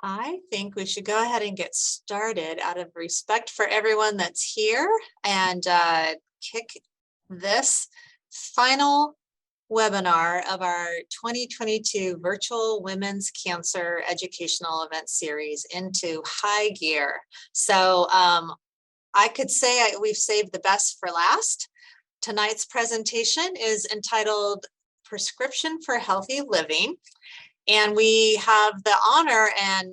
I think we should go ahead and get started out of respect for everyone that's here and kick this final webinar of our 2022 Virtual Women's Cancer Educational Event Series into high gear. So I could say we've saved the best for last. Tonight's presentation is entitled Prescription for Healthy Living. And we have the honor and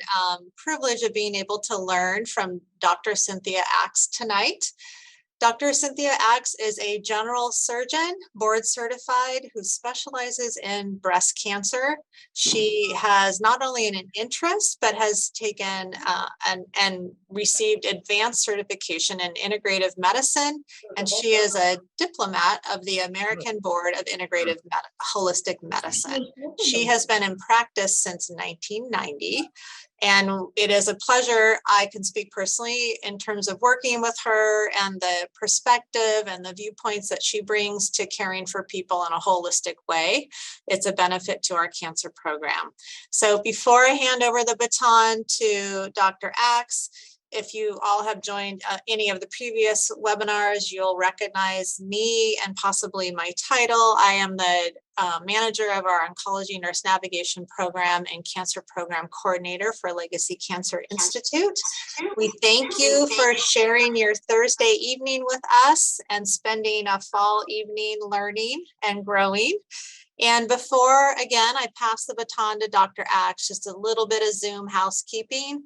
privilege of being able to learn from Dr. Cynthia Axe tonight. Dr. Cynthia Axe is a general surgeon, board certified, who specializes in breast cancer. She has not only an interest, but has taken and received advanced certification in integrative medicine. And she is a diplomat of the American Board of Integrative Holistic Medicine. She has been in practice since 1990. And it is a pleasure. I can speak personally in terms of working with her and the perspective and the viewpoints that she brings to caring for people in a holistic way. It's a benefit to our cancer program. So before I hand over the baton to Dr. Axe, if you all have joined any of the previous webinars, you'll recognize me and possibly my title. I am the manager of our Oncology Nurse Navigation Program and Cancer Program Coordinator for Legacy Cancer Institute. We thank you for sharing your Thursday evening with us and spending a fall evening learning and growing. And before, again, I pass the baton to Dr. Axe, just a little bit of Zoom housekeeping.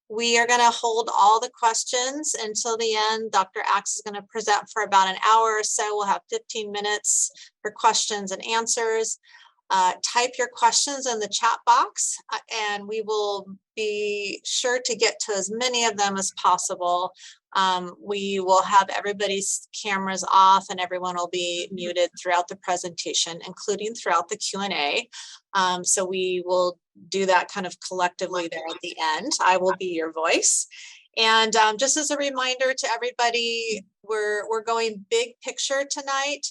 We are going to hold all the questions until the end. Dr. Axe is going to present for about an hour or so. We'll have 15 minutes for questions and answers. Type your questions in the chat box, and we will be sure to get to as many of them as possible. We will have everybody's cameras off and everyone will be muted throughout the presentation, including throughout the Q&A. So we will do that kind of collectively there at the end. I will be your voice. And just as a reminder to everybody, we're going big picture tonight.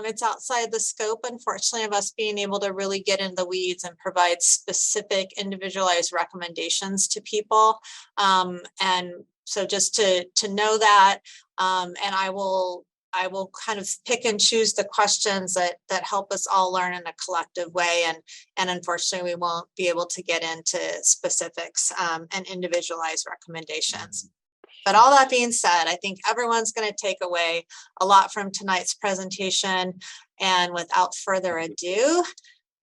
It's outside the scope, unfortunately, of us being able to really get in the weeds and provide specific individualized recommendations to people. And so just to know that, and I will kind of pick and choose the questions that help us all learn in a collective way. And unfortunately, we won't be able to get into specifics and individualized recommendations. But all that being said, I think everyone's going to take away a lot from tonight's presentation. And without further ado,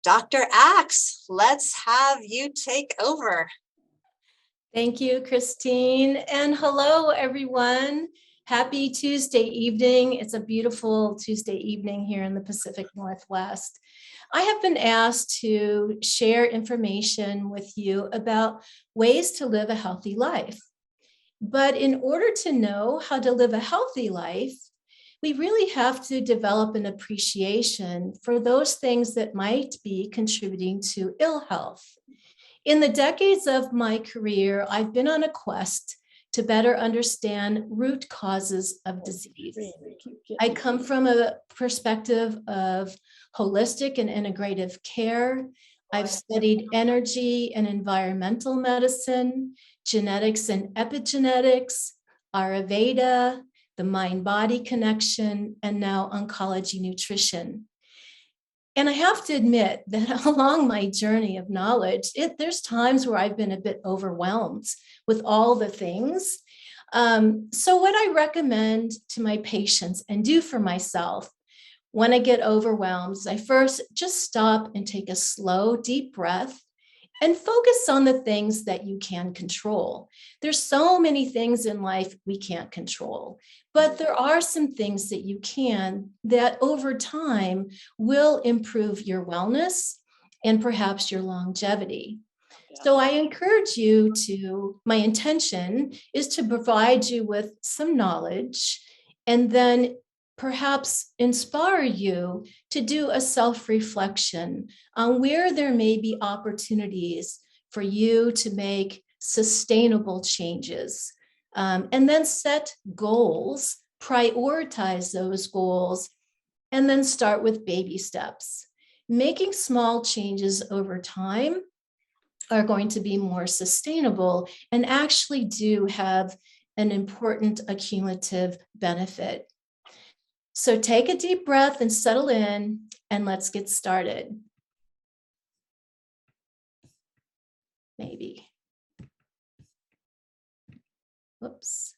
Dr. Axe, let's have you take over. Thank you, Christine. And hello, everyone. Happy Tuesday evening. It's a beautiful Tuesday evening here in the Pacific Northwest. I have been asked to share information with you about ways to live a healthy life. But in order to know how to live a healthy life, we really have to develop an appreciation for those things that might be contributing to ill health. In the decades of my career, I've been on a quest to better understand root causes of disease. I come from a perspective of holistic and integrative care. I've studied energy and environmental medicine, genetics and epigenetics, Ayurveda, the mind-body connection, and now oncology nutrition. And I have to admit that along my journey of knowledge, there's times where I've been a bit overwhelmed with all the things. So what I recommend to my patients and do for myself when I get overwhelmed is I first just stop and take a slow, deep breath and focus on the things that you can control. There's so many things in life we can't control, but there are some things that you can that over time will improve your wellness and perhaps your longevity. So I encourage you to, my intention is to provide you with some knowledge and then perhaps inspire you to do a self-reflection on where there may be opportunities for you to make sustainable changes. And then set goals, prioritize those goals, and then start with baby steps. Making small changes over time are going to be more sustainable and actually do have an important accumulative benefit. So take a deep breath and settle in, and let's get started. Maybe. Whoops.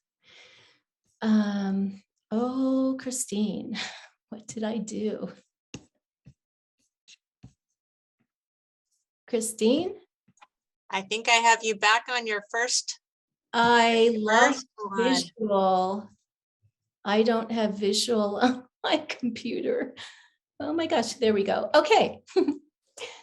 Oh, Christine, what did I do? Christine? I think I have you back on your first. I lost one. visual. I don't have visual on my computer. Oh my gosh, there we go. Okay.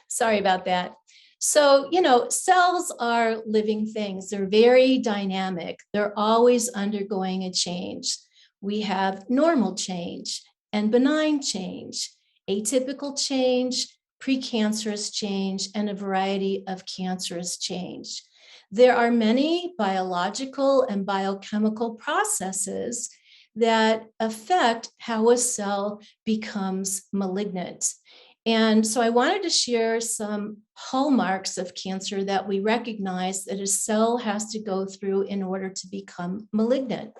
Sorry about that. So, cells are living things. They're very dynamic. They're always undergoing a change. We have normal change and benign change, atypical change, precancerous change, and a variety of cancerous change. There are many biological and biochemical processes that affect how a cell becomes malignant. And so I wanted to share some hallmarks of cancer that we recognize that a cell has to go through in order to become malignant.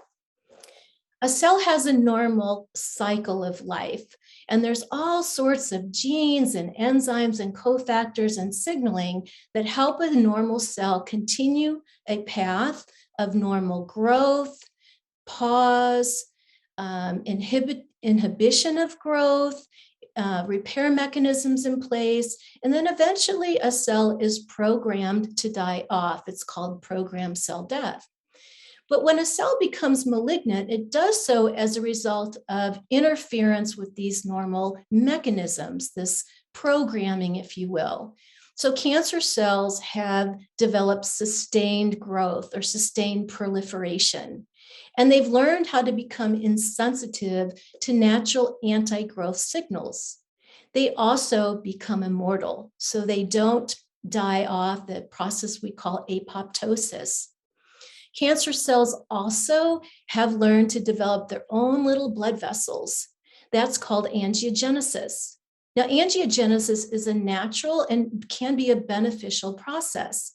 A cell has a normal cycle of life, and there's all sorts of genes and enzymes and cofactors and signaling that help a normal cell continue a path of normal growth, pause, inhibition of growth, repair mechanisms in place, and then eventually a cell is programmed to die off. It's called programmed cell death. But when a cell becomes malignant, it does so as a result of interference with these normal mechanisms, this programming, if you will. So cancer cells have developed sustained growth or sustained proliferation. And they've learned how to become insensitive to natural anti-growth signals. They also become immortal, so they don't die off, the process we call apoptosis. Cancer cells also have learned to develop their own little blood vessels. That's called angiogenesis. Now, angiogenesis is a natural and can be a beneficial process.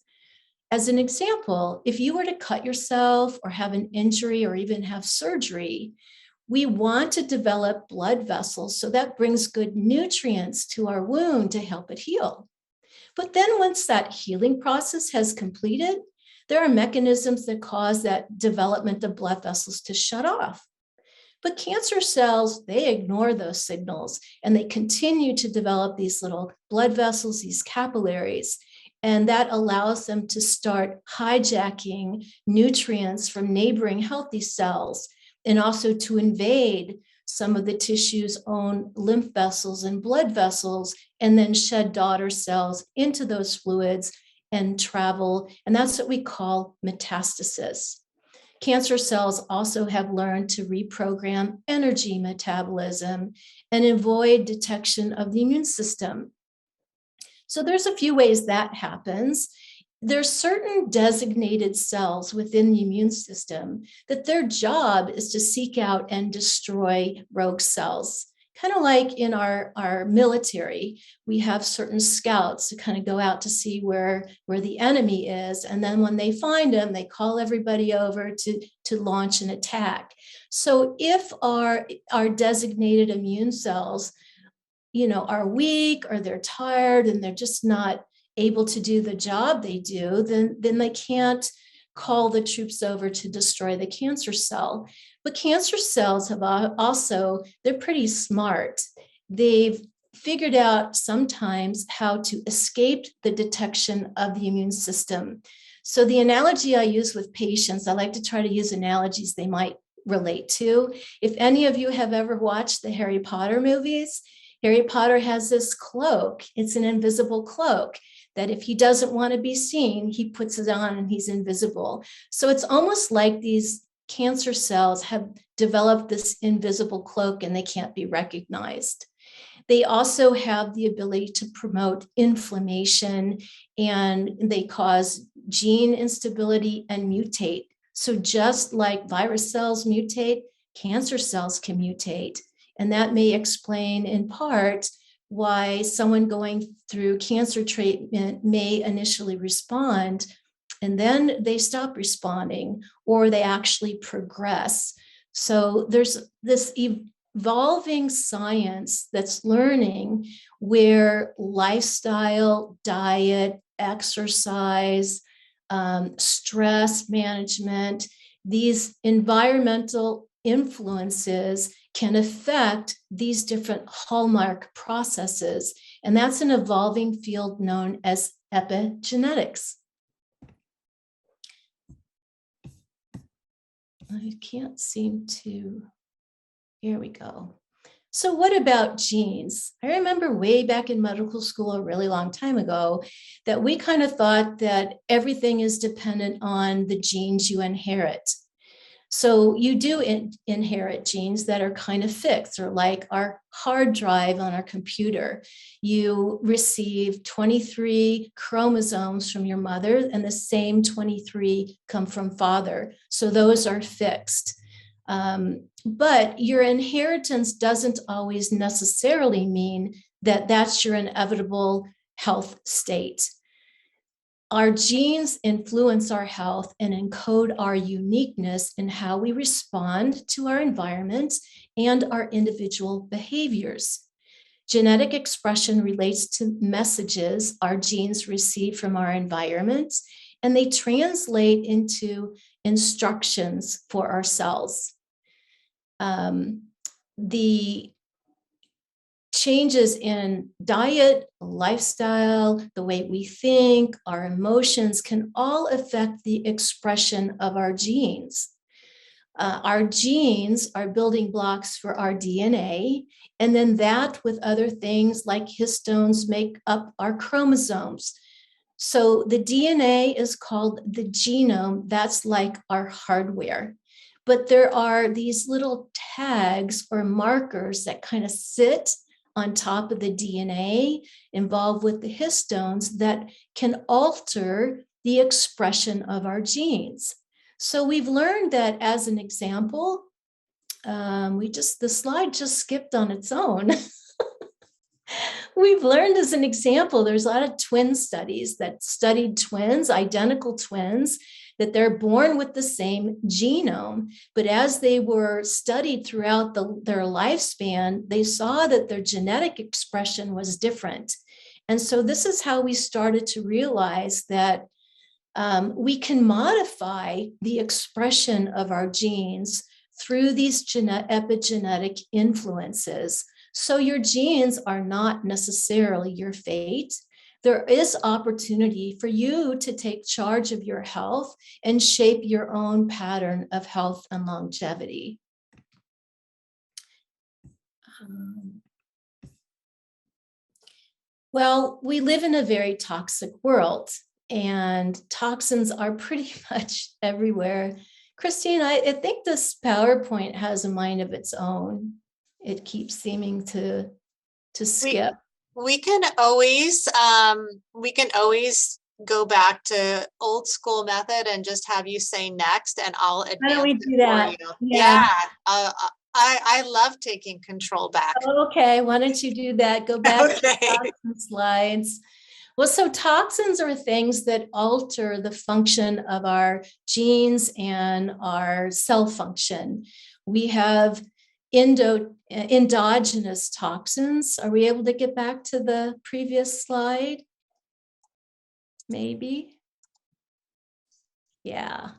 As an example, if you were to cut yourself or have an injury or even have surgery, we want to develop blood vessels so that brings good nutrients to our wound to help it heal. But then once that healing process has completed, there are mechanisms that cause that development of blood vessels to shut off. But cancer cells, they ignore those signals and they continue to develop these little blood vessels, these capillaries, and that allows them to start hijacking nutrients from neighboring healthy cells and also to invade some of the tissue's own lymph vessels and blood vessels, and then shed daughter cells into those fluids and travel. And that's what we call metastasis. Cancer cells also have learned to reprogram energy metabolism and avoid detection of the immune system. So there's a few ways that happens. There's certain designated cells within the immune system that their job is to seek out and destroy rogue cells. Kind of like in our military, we have certain scouts to kind of go out to see where the enemy is. And then when they find them, they call everybody over to launch an attack. So if our designated immune cells, are weak or they're tired and they're just not able to do the job they do, then they can't call the troops over to destroy the cancer cell. But cancer cells have also, they're pretty smart. They've figured out sometimes how to escape the detection of the immune system. So the analogy I use with patients, I like to try to use analogies they might relate to. If any of you have ever watched the Harry Potter movies, Harry Potter has this cloak. It's an invisible cloak that if he doesn't want to be seen, he puts it on and he's invisible. So it's almost like these cancer cells have developed this invisible cloak and they can't be recognized. They also have the ability to promote inflammation, and they cause gene instability and mutate. So just like virus cells mutate, cancer cells can mutate. And that may explain in part why someone going through cancer treatment may initially respond and then they stop responding or they actually progress. So there's this evolving science that's learning where lifestyle, diet, exercise, stress management, these environmental influences can affect these different hallmark processes. And that's an evolving field known as epigenetics. I can't seem to, here we go. So what about genes? I remember way back in medical school a really long time ago that we kind of thought that everything is dependent on the genes you inherit. So you do inherit genes that are kind of fixed, or like our hard drive on our computer. You receive 23 chromosomes from your mother, and the same 23 come from father. So those are fixed. But your inheritance doesn't always necessarily mean that that's your inevitable health state. Our genes influence our health and encode our uniqueness in how we respond to our environment and our individual behaviors. Genetic expression relates to messages our genes receive from our environment, and they translate into instructions for our cells. The changes in diet, lifestyle, the way we think, our emotions can all affect the expression of our genes. Our genes are building blocks for our DNA, and then that with other things like histones make up our chromosomes. So the DNA is called the genome. That's like our hardware. But there are these little tags or markers that kind of sit on top of the DNA involved with the histones that can alter the expression of our genes. So we've learned that as an example, the slide just skipped on its own. We've learned as an example, there's a lot of twin studies that studied twins, identical twins, that they're born with the same genome, but as they were studied throughout their lifespan, they saw that their genetic expression was different. And so this is how we started to realize that we can modify the expression of our genes through these epigenetic influences. So your genes are not necessarily your fate. There is opportunity for you to take charge of your health and shape your own pattern of health and longevity. Well, we live in a very toxic world, and toxins are pretty much everywhere. Christine, I think this PowerPoint has a mind of its own. It keeps seeming to skip. We can always go back to old school method and just have you say next, and I'll advance. Why don't we do that? Yeah. I love taking control back. Okay, why don't you do that? Go back to the slides. Well, so toxins are things that alter the function of our genes and our cell function. We have endogenous toxins. Are we able to get back to the previous slide? Maybe. Yeah.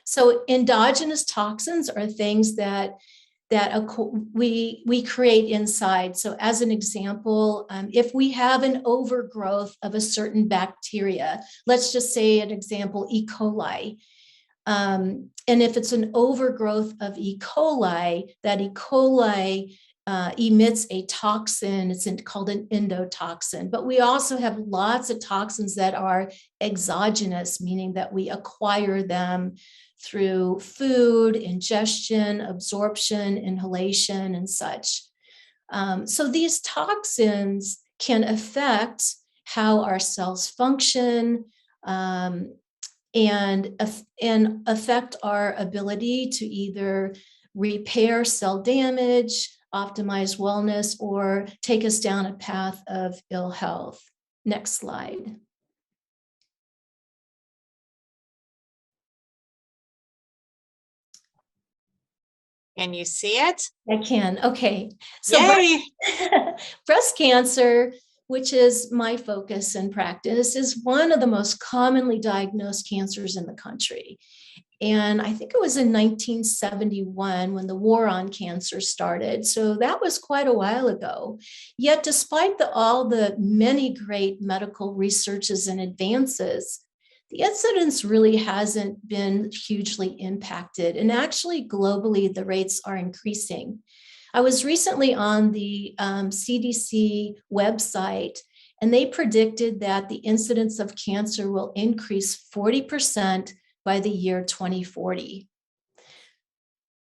So endogenous toxins are things that we create inside. So as an example, if we have an overgrowth of a certain bacteria, let's just say an example, E. coli. And if it's an overgrowth of E. coli, that E. coli emits a toxin, it's called an endotoxin. But we also have lots of toxins that are exogenous, meaning that we acquire them through food, ingestion, absorption, inhalation, and such. So these toxins can affect how our cells function, and affect our ability to either repair cell damage, optimize wellness, or take us down a path of ill health. Next slide. Can you see it? I can. Okay. So Yay! breast cancer, which is my focus in practice, is one of the most commonly diagnosed cancers in the country. And I think it was in 1971 when the war on cancer started. So that was quite a while ago. Yet, despite all the many great medical researches and advances, the incidence really hasn't been hugely impacted. And actually, globally, the rates are increasing. I was recently on the CDC website, and they predicted that the incidence of cancer will increase 40% by the year 2040.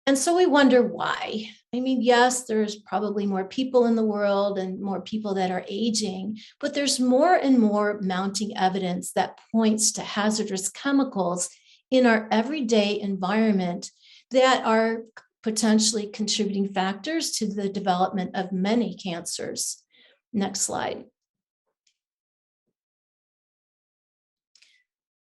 And so we wonder why. I mean, yes, there's probably more people in the world and more people that are aging, but there's more and more mounting evidence that points to hazardous chemicals in our everyday environment that are potentially contributing factors to the development of many cancers. Next slide.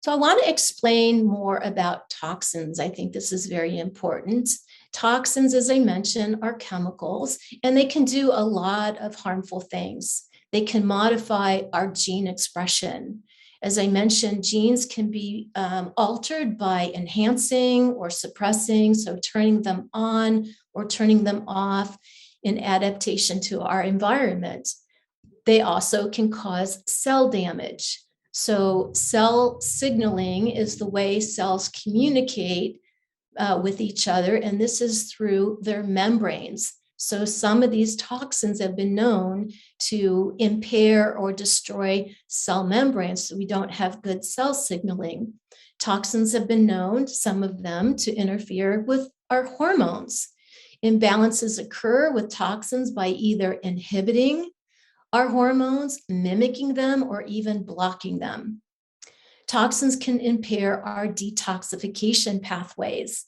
So I want to explain more about toxins. I think this is very important. Toxins, as I mentioned, are chemicals, and they can do a lot of harmful things. They can modify our gene expression. As I mentioned, genes can be altered by enhancing or suppressing, so turning them on or turning them off in adaptation to our environment. They also can cause cell damage. So cell signaling is the way cells communicate with each other, and this is through their membranes. So some of these toxins have been known to impair or destroy cell membranes, so we don't have good cell signaling. Toxins have been known, some of them, to interfere with our hormones. Imbalances occur with toxins by either inhibiting our hormones, mimicking them, or even blocking them. Toxins can impair our detoxification pathways.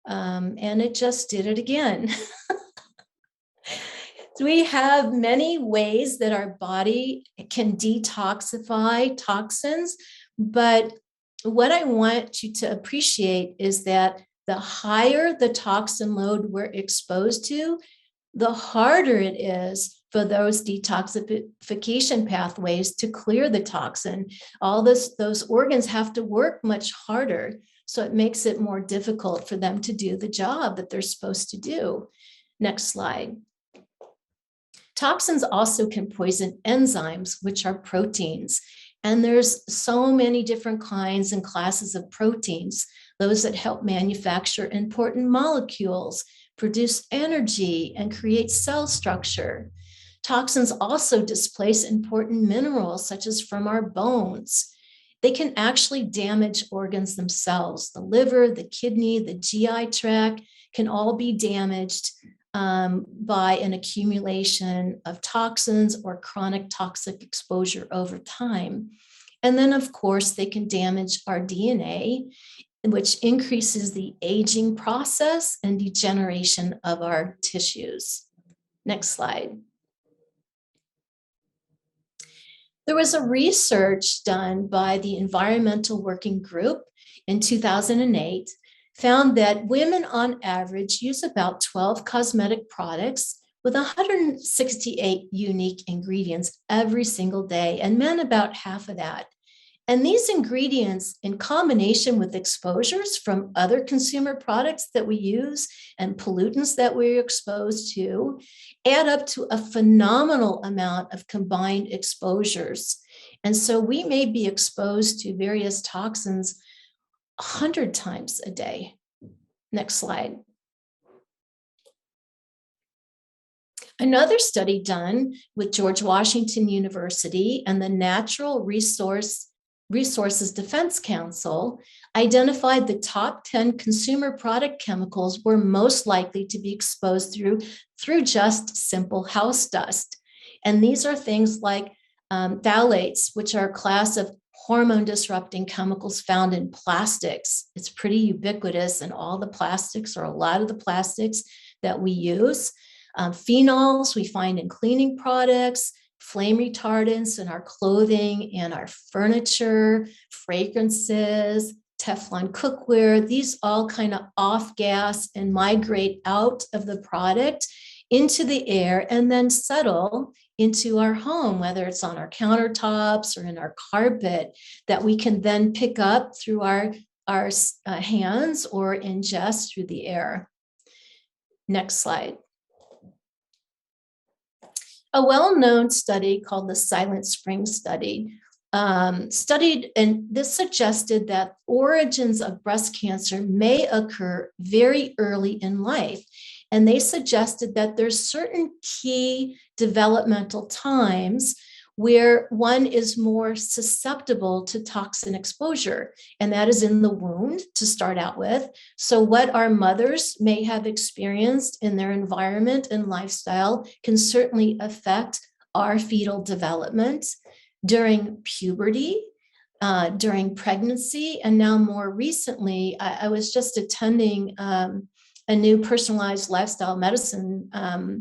And it just did it again. So we have many ways that our body can detoxify toxins, but what I want you to appreciate is that the higher the toxin load we're exposed to, the harder it is for those detoxification pathways to clear the toxin. Those organs have to work much harder, so it makes it more difficult for them to do the job that they're supposed to do. Next slide. Toxins also can poison enzymes, which are proteins. And there's so many different kinds and classes of proteins, those that help manufacture important molecules, produce energy, and create cell structure. Toxins also displace important minerals, such as from our bones. They can actually damage organs themselves. The liver, the kidney, the GI tract can all be damaged by an accumulation of toxins or chronic toxic exposure over time. And then, of course, they can damage our DNA, which increases the aging process and degeneration of our tissues. Next slide. There was a research done by the Environmental Working Group in 2008, found that women on average use about 12 cosmetic products with 168 unique ingredients every single day, and men about half of that. And these ingredients, in combination with exposures from other consumer products that we use and pollutants that we're exposed to, add up to a phenomenal amount of combined exposures. And so we may be exposed to various toxins 100 times a day. Next slide. Another study done with George Washington University and the Natural Resources Defense Council identified the top 10 consumer product chemicals were most likely to be exposed through just simple house dust. And these are things like phthalates, which are a class of hormone disrupting chemicals found in plastics. It's pretty ubiquitous in all the plastics, or a lot of the plastics that we use. Phenols we find in cleaning products, flame retardants in our clothing and our furniture, fragrances, Teflon cookware. These all kind of off gas and migrate out of the product into the air and then settle into our home, whether it's on our countertops or in our carpet, that we can then pick up through our hands or ingest through the air. Next slide. A well-known study called the Silent Spring study studied, and this suggested that origins of breast cancer may occur very early in life. And they suggested that there's certain key developmental times where one is more susceptible to toxin exposure, and that is in the womb to start out with. So what our mothers may have experienced in their environment and lifestyle can certainly affect our fetal development during puberty, during pregnancy, and now more recently, I was just attending a new personalized lifestyle medicine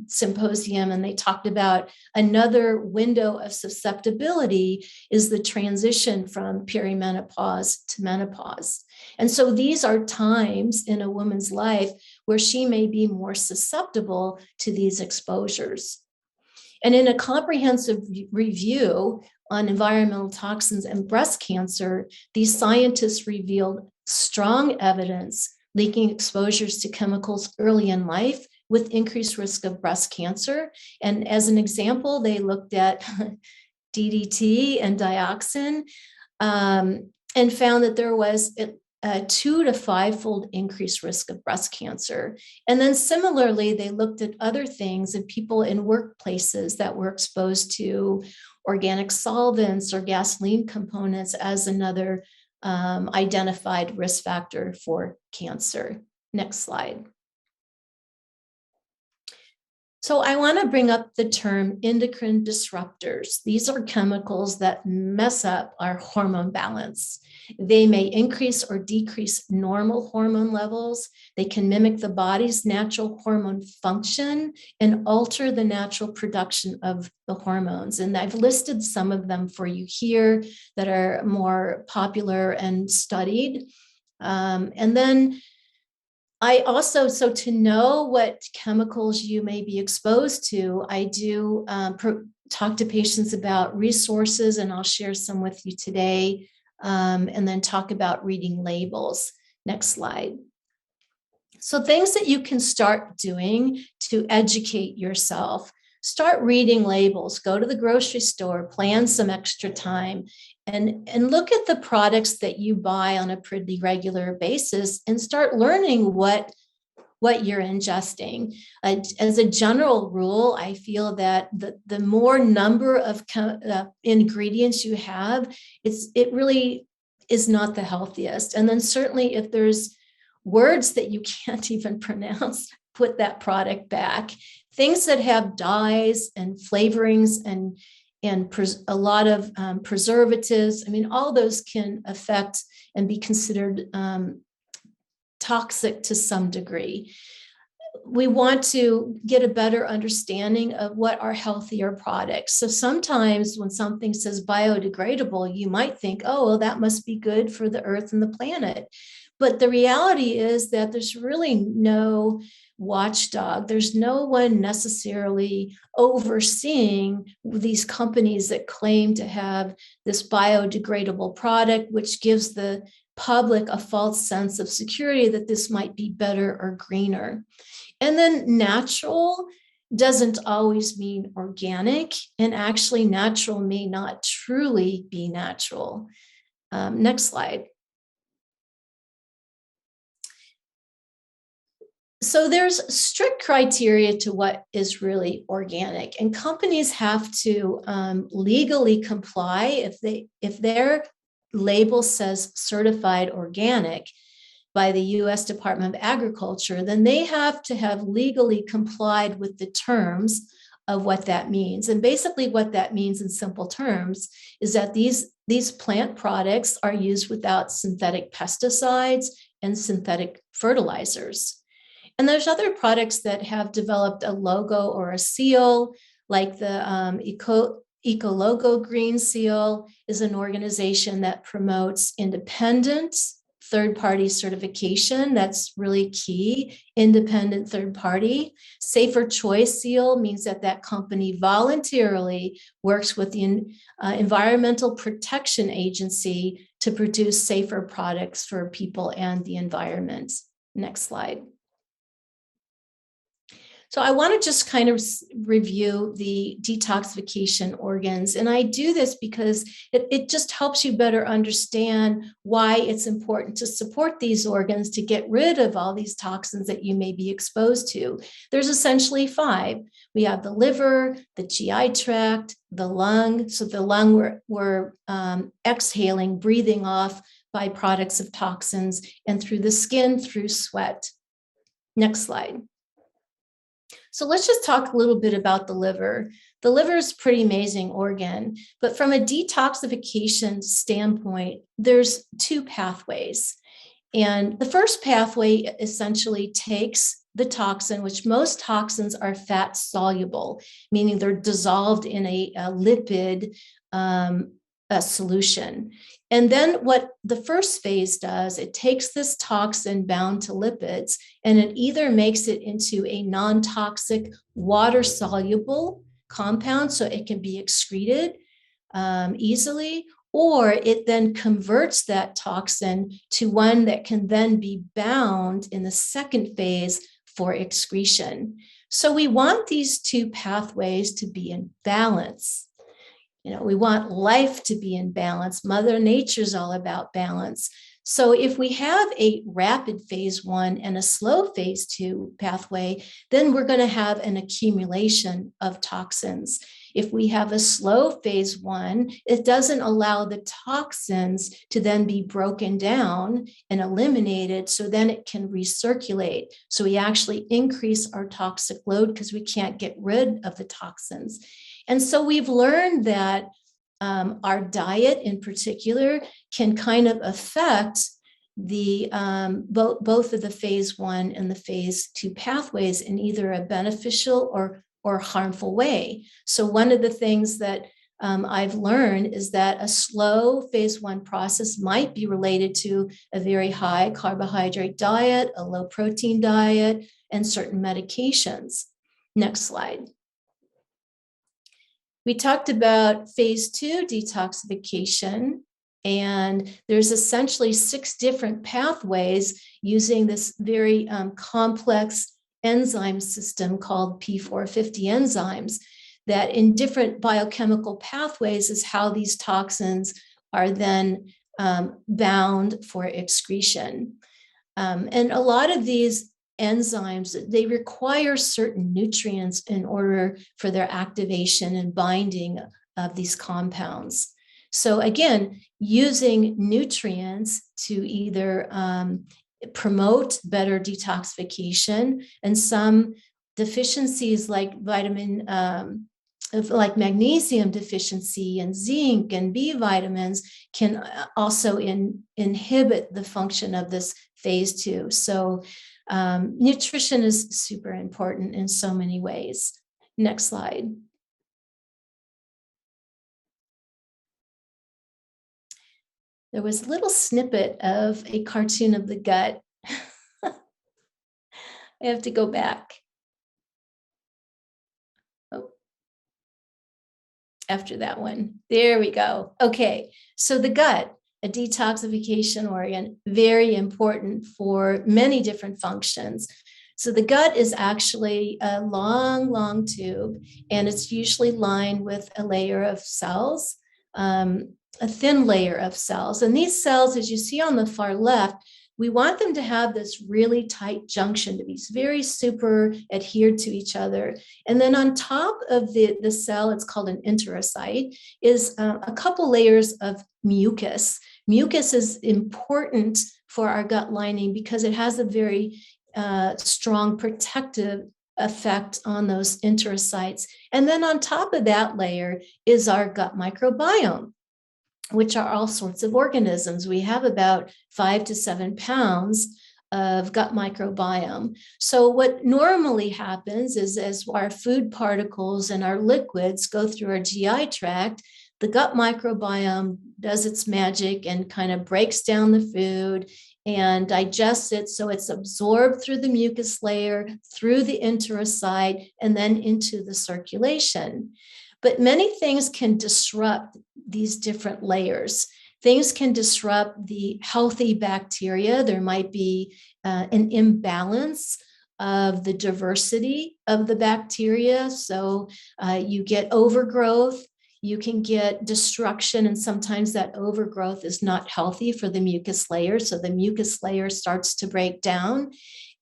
symposium, and they talked about another window of susceptibility is the transition from perimenopause to menopause. And so these are times in a woman's life where she may be more susceptible to these exposures. And in a comprehensive review on environmental toxins and breast cancer, these scientists revealed strong evidence linking exposures to chemicals early in life with increased risk of breast cancer. And as an example, they looked at DDT and dioxin and found that there was a 2 to 5-fold increased risk of breast cancer. And then similarly, they looked at other things in people in workplaces that were exposed to organic solvents or gasoline components as another identified risk factor for cancer. Next slide. So I want to bring up the term endocrine disruptors. These are chemicals that mess up our hormone balance. They may increase or decrease normal hormone levels. They can mimic the body's natural hormone function and alter the natural production of the hormones. And I've listed some of them for you here that are more popular and studied. And then I also, so to know what chemicals you may be exposed to, I do talk to patients about resources, and I'll share some with you today, and then talk about reading labels. Next slide. So things that you can start doing to educate yourself. Start reading labels, go to the grocery store, plan some extra time, and look at the products that you buy on a pretty regular basis and start learning what you're ingesting. As a general rule, I feel that the more number of ingredients you have, it really is not the healthiest. And then certainly if there's words that you can't even pronounce, put that product back. Things that have dyes and flavorings and a lot of preservatives, I mean, all those can affect and be considered toxic to some degree. We want to get a better understanding of what are healthier products. So sometimes when something says biodegradable, you might think, oh, well, that must be good for the earth and the planet. But the reality is that there's really no watchdog. There's no one necessarily overseeing these companies that claim to have this biodegradable product, which gives the public a false sense of security that this might be better or greener. And then natural doesn't always mean organic, and actually natural may not truly be natural. Next slide. So there's strict criteria to what is really organic, and companies have to legally comply. If their label says certified organic by the U.S. Department of Agriculture, then they have to have legally complied with the terms of what that means. And basically what that means in simple terms is that these plant products are used without synthetic pesticides and synthetic fertilizers. And there's other products that have developed a logo or a seal, like the Ecologo Green Seal is an organization that promotes independent third-party certification. That's really key, independent third party. Safer Choice Seal means that that company voluntarily works with the Environmental Protection Agency to produce safer products for people and the environment. Next slide. So I want to just kind of review the detoxification organs. And I do this because it just helps you better understand why it's important to support these organs to get rid of all these toxins that you may be exposed to. There's essentially 5. We have the liver, the GI tract, the lung. So the lung we're exhaling, breathing off byproducts of toxins, and through the skin, through sweat. Next slide. So let's just talk a little bit about the liver. The liver is a pretty amazing organ, but from a detoxification standpoint, there's 2 pathways. And the first pathway essentially takes the toxin, which most toxins are fat soluble, meaning they're dissolved in a lipid solution. And then what the first phase does, it takes this toxin bound to lipids, and it either makes it into a non-toxic water-soluble compound so it can be excreted easily, or it then converts that toxin to one that can then be bound in the second phase for excretion. So we want these 2 pathways to be in balance. You know, we want life to be in balance. Mother Nature's all about balance. So if we have a rapid phase 1 and a slow phase 2 pathway, then we're going to have an accumulation of toxins. If we have a slow phase 1, it doesn't allow the toxins to then be broken down and eliminated, so then it can recirculate. So we actually increase our toxic load because we can't get rid of the toxins. And so we've learned that our diet in particular can kind of affect the both of the phase 1 and the phase 2 pathways in either a beneficial or harmful way. So one of the things that I've learned is that a slow phase 1 process might be related to a very high carbohydrate diet, a low protein diet, and certain medications. Next slide. We talked about phase 2 detoxification, and there's essentially 6 different pathways using this very complex enzyme system called P450 enzymes that in different biochemical pathways is how these toxins are then bound for excretion. And a lot of these enzymes, they require certain nutrients in order for their activation and binding of these compounds. So again, using nutrients to either promote better detoxification, and some deficiencies like like magnesium deficiency and zinc and B vitamins can also inhibit the function of this phase 2. So nutrition is super important in so many ways. Next slide. There was a little snippet of a cartoon of the gut. I have to go back. Oh. After that one. There we go. Okay, so the gut, a detoxification organ, very important for many different functions. So the gut is actually a long tube, and it's usually lined with a layer of cells, a thin layer of cells. And these cells, as you see on the far left, we want them to have this really tight junction, to be very super adhered to each other. And then on top of the cell, it's called an enterocyte, is a couple layers of mucus. Mucus is important for our gut lining because it has a very strong protective effect on those enterocytes. And then on top of that layer is our gut microbiome, which are all sorts of organisms. We have about 5 to 7 pounds of gut microbiome. So what normally happens is as our food particles and our liquids go through our GI tract, the gut microbiome does its magic and kind of breaks down the food and digests it so it's absorbed through the mucus layer, through the enterocyte, and then into the circulation. But many things can disrupt these different layers. Things can disrupt the healthy bacteria. There might be an imbalance of the diversity of the bacteria. So you get overgrowth, you can get destruction, and sometimes that overgrowth is not healthy for the mucus layer. So the mucus layer starts to break down,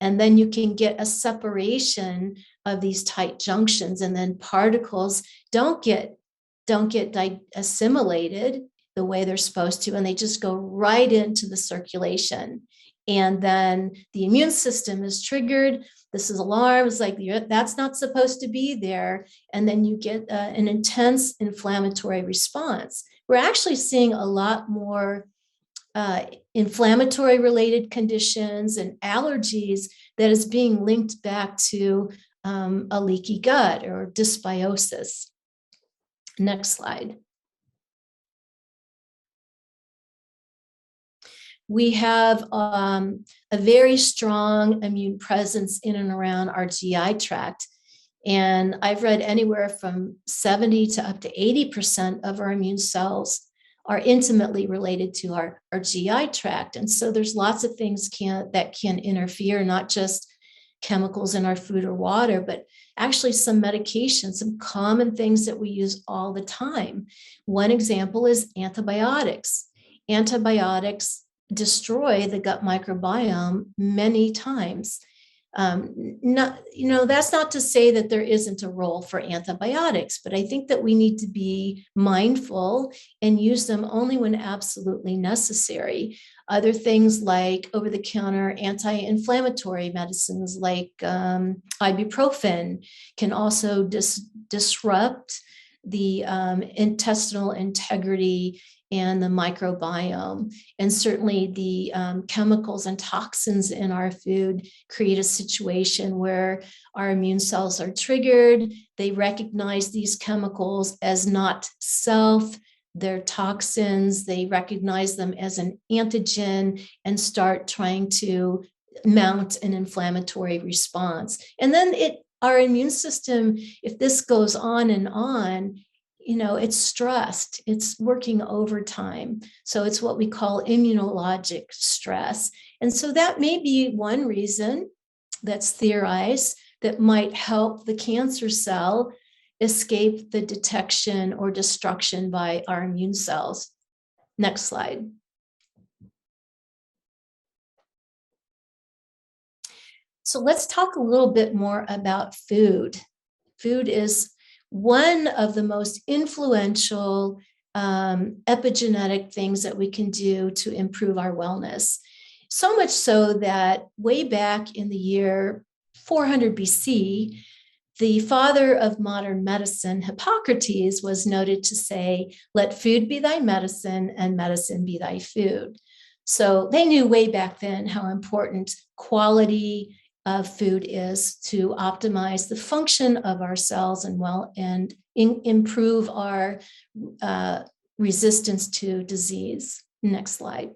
and then you can get a separation of these tight junctions, and then particles don't get assimilated the way they're supposed to, and they just go right into the circulation. And then the immune system is triggered. This is alarm. It's like, that's not supposed to be there. And then you get an intense inflammatory response. We're actually seeing a lot more inflammatory related conditions and allergies that is being linked back to a leaky gut or dysbiosis. Next slide. We have a very strong immune presence in and around our GI tract. And I've read anywhere from 70 to up to 80% of our immune cells are intimately related to our GI tract. And so there's lots of things that can interfere, not just chemicals in our food or water, but actually some medications, some common things that we use all the time. One example is antibiotics. Antibiotics destroy the gut microbiome many times. That's not to say that there isn't a role for antibiotics, but I think that we need to be mindful and use them only when absolutely necessary. Other things like over-the-counter anti-inflammatory medicines like ibuprofen can also disrupt the intestinal integrity and the microbiome. And certainly the chemicals and toxins in our food create a situation where our immune cells are triggered. They recognize these chemicals as not self, they're toxins. They recognize them as an antigen and start trying to mount an inflammatory response. And then our immune system, if this goes on and on, it's stressed, it's working overtime. So it's what we call immunologic stress. And so that may be one reason that's theorized that might help the cancer cell escape the detection or destruction by our immune cells. Next slide. So let's talk a little bit more about food. Food is one of the most influential epigenetic things that we can do to improve our wellness. So much so that way back in the year 400 BC, the father of modern medicine, Hippocrates, was noted to say, "Let food be thy medicine and medicine be thy food." So they knew way back then how important quality of food is to optimize the function of our cells and improve our resistance to disease. Next slide.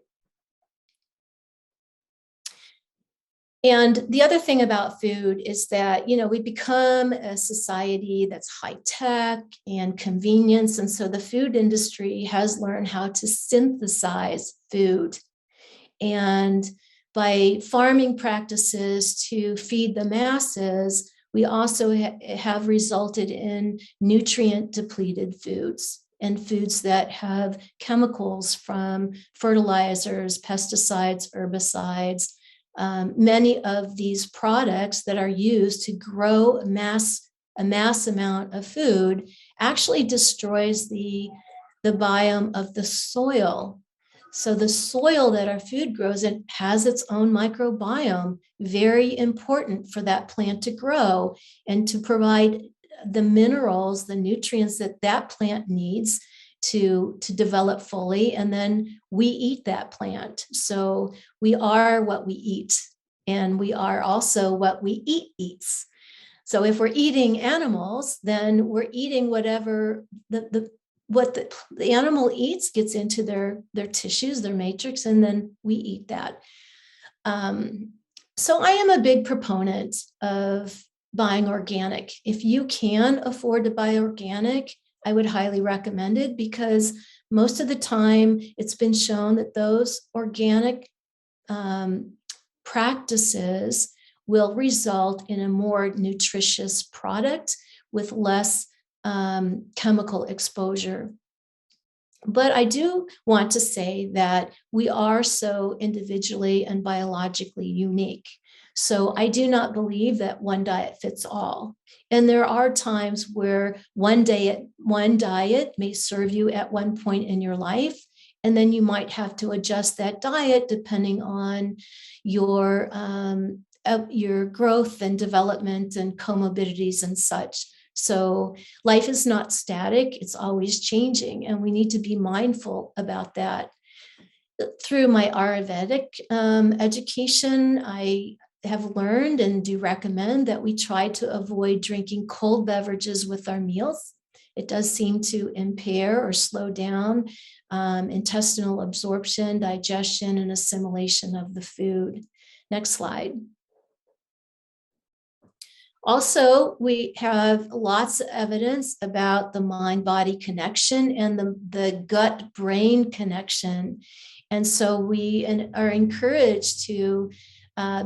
And the other thing about food is that, we become a society that's high tech and convenience. And so the food industry has learned how to synthesize food. And by farming practices to feed the masses, we also have resulted in nutrient depleted foods and foods that have chemicals from fertilizers, pesticides, herbicides. Many of these products that are used to grow a mass amount of food actually destroys the biome of the soil. So the soil that our food grows in has its own microbiome, very important for that plant to grow and to provide the minerals, the nutrients that plant needs to develop fully. And then we eat that plant. So we are what we eat. and we are also what we eat eats. So if we're eating animals, then we're eating whatever what the animal eats gets into their tissues, their matrix, and then we eat that. So I am a big proponent of buying organic. If you can afford to buy organic, I would highly recommend it, because most of the time it's been shown that those organic practices will result in a more nutritious product with less chemical exposure. But I do want to say that we are so individually and biologically unique. So I do not believe that one diet fits all. And there are times where one diet may serve you at one point in your life, and then you might have to adjust that diet depending on your growth and development and comorbidities and such. So life is not static, it's always changing, and we need to be mindful about that. Through my Ayurvedic education, I have learned and do recommend that we try to avoid drinking cold beverages with our meals. It does seem to impair or slow down intestinal absorption, digestion, and assimilation of the food. Next slide. Also, we have lots of evidence about the mind-body connection and the gut-brain connection. And so we are encouraged to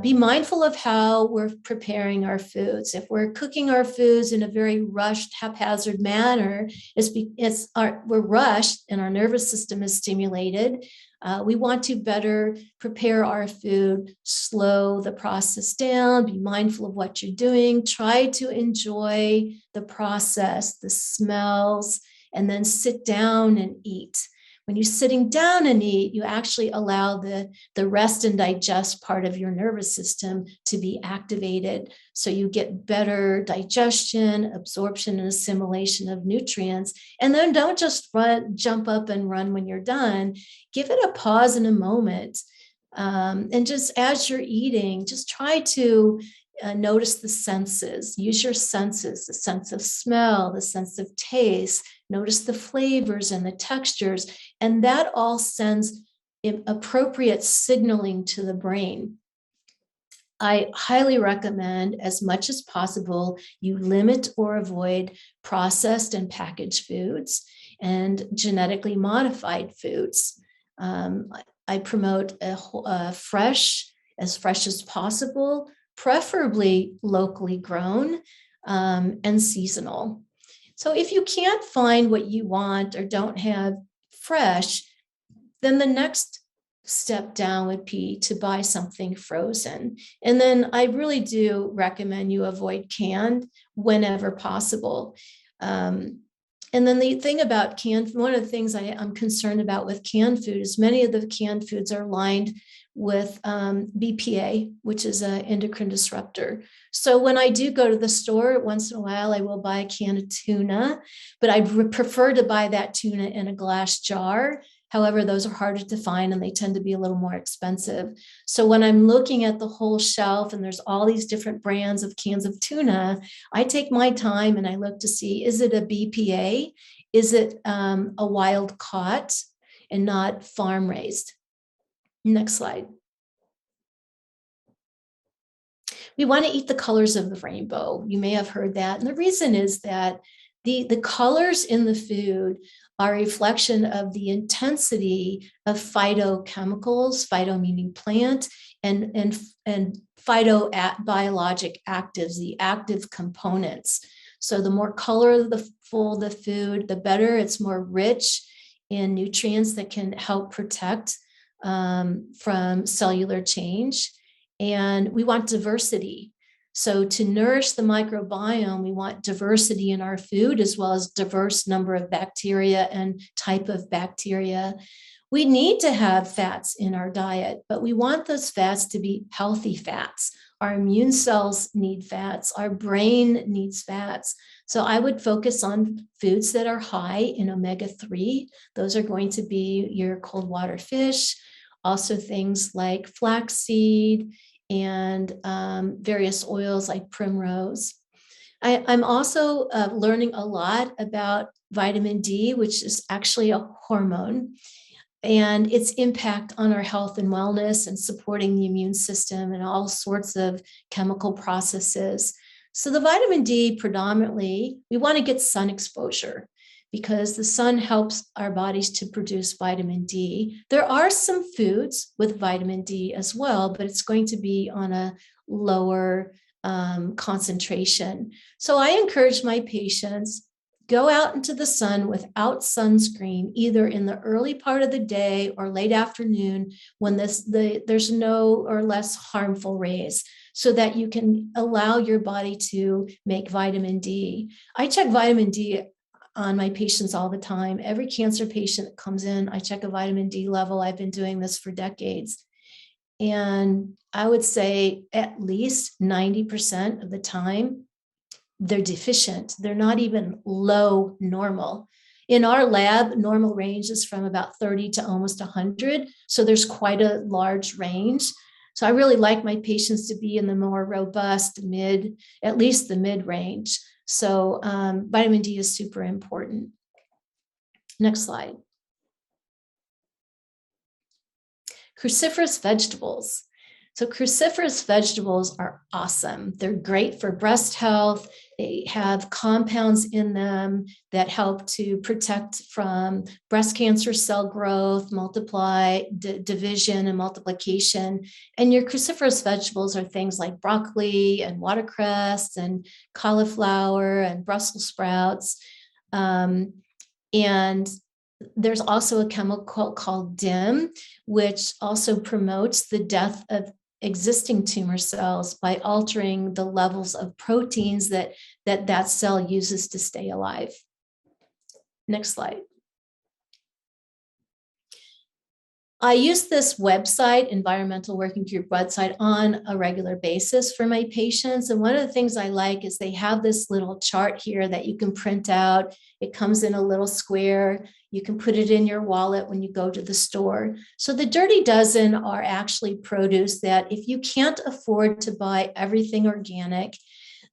be mindful of how we're preparing our foods. If we're cooking our foods in a very rushed, haphazard manner, we're rushed and our nervous system is stimulated. We want to better prepare our food, slow the process down, be mindful of what you're doing, try to enjoy the process, the smells, and then sit down and eat. When you're sitting down and eat, you actually allow the rest and digest part of your nervous system to be activated. So you get better digestion, absorption, and assimilation of nutrients. And then don't just jump up and run when you're done. Give it a pause and a moment. And just as you're eating, just try to notice the senses. Use your senses, the sense of smell, the sense of taste. Notice the flavors and the textures, and that all sends appropriate signaling to the brain. I highly recommend, as much as possible, you limit or avoid processed and packaged foods and genetically modified foods. I promote as fresh as possible, preferably locally grown and seasonal. So if you can't find what you want or don't have fresh, then the next step down would be to buy something frozen. And then I really do recommend you avoid canned whenever possible. And then the thing about canned, one of the things I'm concerned about with canned food is many of the canned foods are lined with BPA, which is an endocrine disruptor. So when I do go to the store, once in a while, I will buy a can of tuna, but I'd prefer to buy that tuna in a glass jar. However, those are harder to find and they tend to be a little more expensive. So when I'm looking at the whole shelf and there's all these different brands of cans of tuna, I take my time and I look to see, is it a BPA? Is it a wild caught and not farm raised? Next slide. We want to eat the colors of the rainbow. You may have heard that. And the reason is that the colors in the food are a reflection of the intensity of phytochemicals, phyto meaning plant, and phytobiologic actives, the active components. So the more colorful the food, the better. It's more rich in nutrients that can help protect from cellular change. And we want diversity. So to nourish the microbiome, we want diversity in our food, as well as diverse number of bacteria and type of bacteria. We need to have fats in our diet, but we want those fats to be healthy fats. Our immune cells need fats. Our brain needs fats. So I would focus on foods that are high in omega-3. Those are going to be your cold water fish, also things like flaxseed and various oils like primrose. I'm also learning a lot about vitamin D, which is actually a hormone, and its impact on our health and wellness and supporting the immune system and all sorts of chemical processes. So the vitamin D predominantly, we want to get sun exposure because the sun helps our bodies to produce vitamin D. There are some foods with vitamin D as well, but it's going to be on a lower concentration. So I encourage my patients, go out into the sun without sunscreen, either in the early part of the day or late afternoon when there's no or less harmful rays, so that you can allow your body to make vitamin D. I check vitamin D on my patients all the time. Every cancer patient that comes in, I check a vitamin D level. I've been doing this for decades. And I would say at least 90% of the time, they're deficient. They're not even low normal. In our lab, normal range is from about 30 to almost 100. So there's quite a large range. So I really like my patients to be in the more robust mid, at least the mid range. So vitamin D is super important. Next slide. Cruciferous vegetables. So cruciferous vegetables are awesome. They're great for breast health. They have compounds in them that help to protect from breast cancer cell growth, division and multiplication. And your cruciferous vegetables are things like broccoli and watercress and cauliflower and Brussels sprouts. And there's also a chemical called DIM, which also promotes the death of existing tumor cells by altering the levels of proteins that cell uses to stay alive. Next slide. I use this website, Environmental Working Group website, on a regular basis for my patients. And one of the things I like is they have this little chart here that you can print out. It comes in a little square. You can put it in your wallet when you go to the store. So the Dirty Dozen are actually produce that if you can't afford to buy everything organic,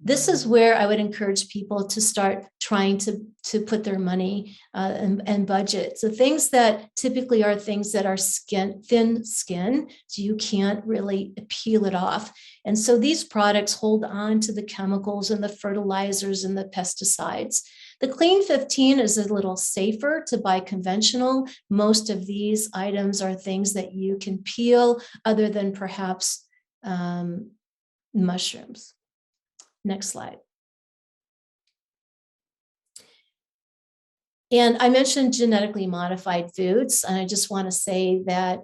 this is where I would encourage people to start trying to put their money and budget. So things that typically are things that are thin skin, so you can't really peel it off. And so these products hold on to the chemicals and the fertilizers and the pesticides. The Clean 15 is a little safer to buy conventional. Most of these items are things that you can peel other than perhaps mushrooms. Next slide. And I mentioned genetically modified foods, and I just want to say that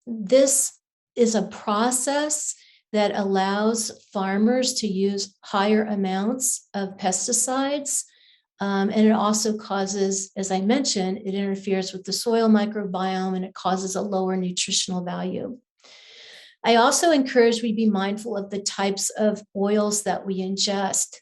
this is a process that allows farmers to use higher amounts of pesticides. And it also causes, as I mentioned, it interferes with the soil microbiome and it causes a lower nutritional value. I also encourage we be mindful of the types of oils that we ingest.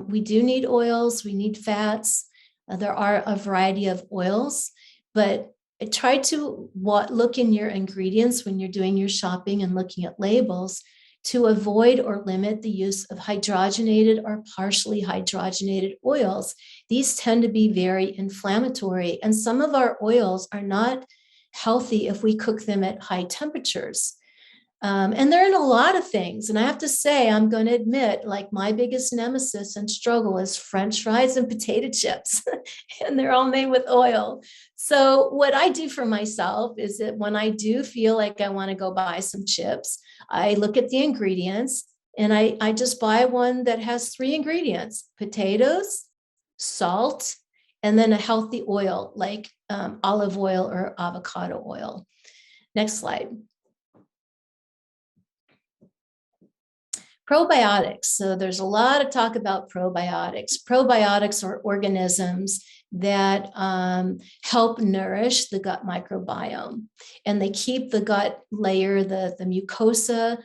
We do need oils, we need fats. There are a variety of oils, but try to look in your ingredients when you're doing your shopping and looking at labels to avoid or limit the use of hydrogenated or partially hydrogenated oils. These tend to be very inflammatory, and some of our oils are not healthy if we cook them at high temperatures. And they're in a lot of things. And I have to say, I'm going to admit, like my biggest nemesis and struggle is French fries and potato chips, and they're all made with oil. So what I do for myself is that when I do feel like I want to go buy some chips, I look at the ingredients and I just buy one that has 3 ingredients: potatoes, salt, and then a healthy oil like olive oil or avocado oil. Next slide. Probiotics. So there's a lot of talk about probiotics. Probiotics are organisms that help nourish the gut microbiome, and they keep the gut layer, the mucosa,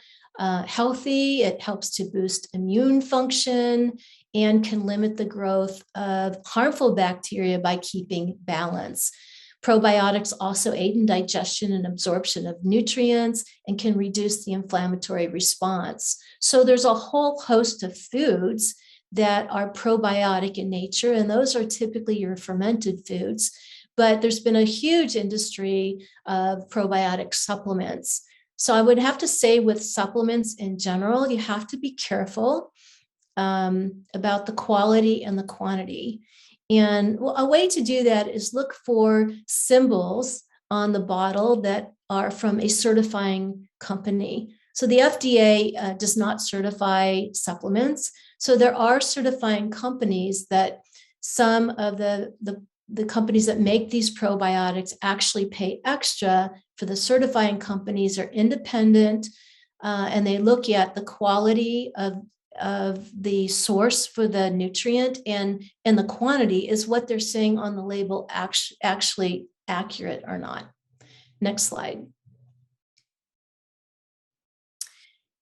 healthy. It helps to boost immune function and can limit the growth of harmful bacteria by keeping balance. Probiotics also aid in digestion and absorption of nutrients and can reduce the inflammatory response. So there's a whole host of foods that are probiotic in nature, and those are typically your fermented foods. But there's been a huge industry of probiotic supplements. So I would have to say with supplements in general, you have to be careful about the quality and the quantity. And a way to do that is look for symbols on the bottle that are from a certifying company. So the FDA does not certify supplements. So there are certifying companies that some of the companies that make these probiotics actually pay extra for. The certifying companies are independent, and they look at the quality of the source for the nutrient, and the quantity is what they're saying on the label actually accurate or not. Next slide.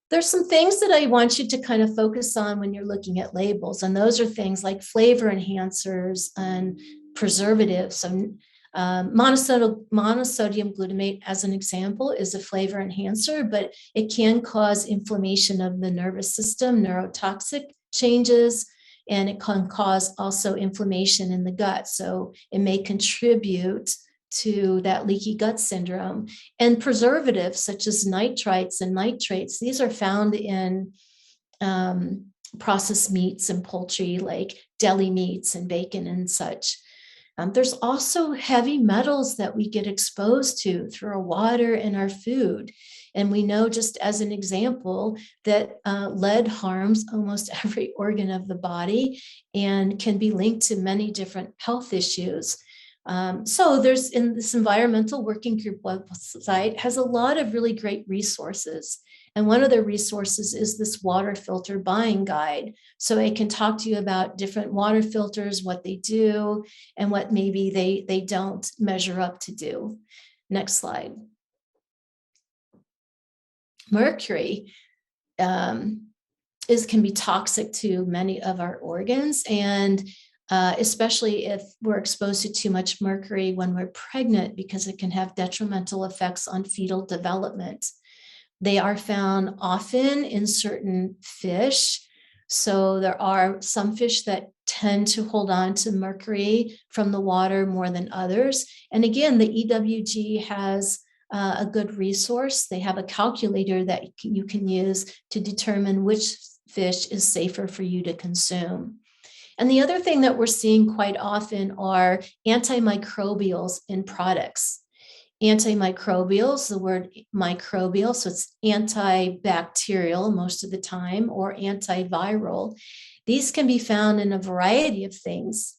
There's some things that I want you to kind of focus on when you're looking at labels, and those are things like flavor enhancers and preservatives. So monosodium glutamate, as an example, is a flavor enhancer, but it can cause inflammation of the nervous system, neurotoxic changes, and it can cause also inflammation in the gut. So it may contribute to that leaky gut syndrome. And preservatives such as nitrites and nitrates, these are found in processed meats and poultry, like deli meats and bacon and such. There's also heavy metals that we get exposed to through our water and our food. And we know, just as an example, that lead harms almost every organ of the body and can be linked to many different health issues. So there's, in this environmental working group website, has a lot of really great resources. And one of the resources is this water filter buying guide. So it can talk to you about different water filters, what they do, and what maybe they don't measure up to do. Next slide. Mercury can be toxic to many of our organs, and especially if we're exposed to too much mercury when we're pregnant, because it can have detrimental effects on fetal development. They are found often in certain fish. So there are some fish that tend to hold on to mercury from the water more than others. And again, the EWG has a good resource. They have a calculator that you can use to determine which fish is safer for you to consume. And the other thing that we're seeing quite often are antimicrobials in products. Antimicrobials, the word microbial, so it's antibacterial most of the time, or antiviral. These can be found in a variety of things.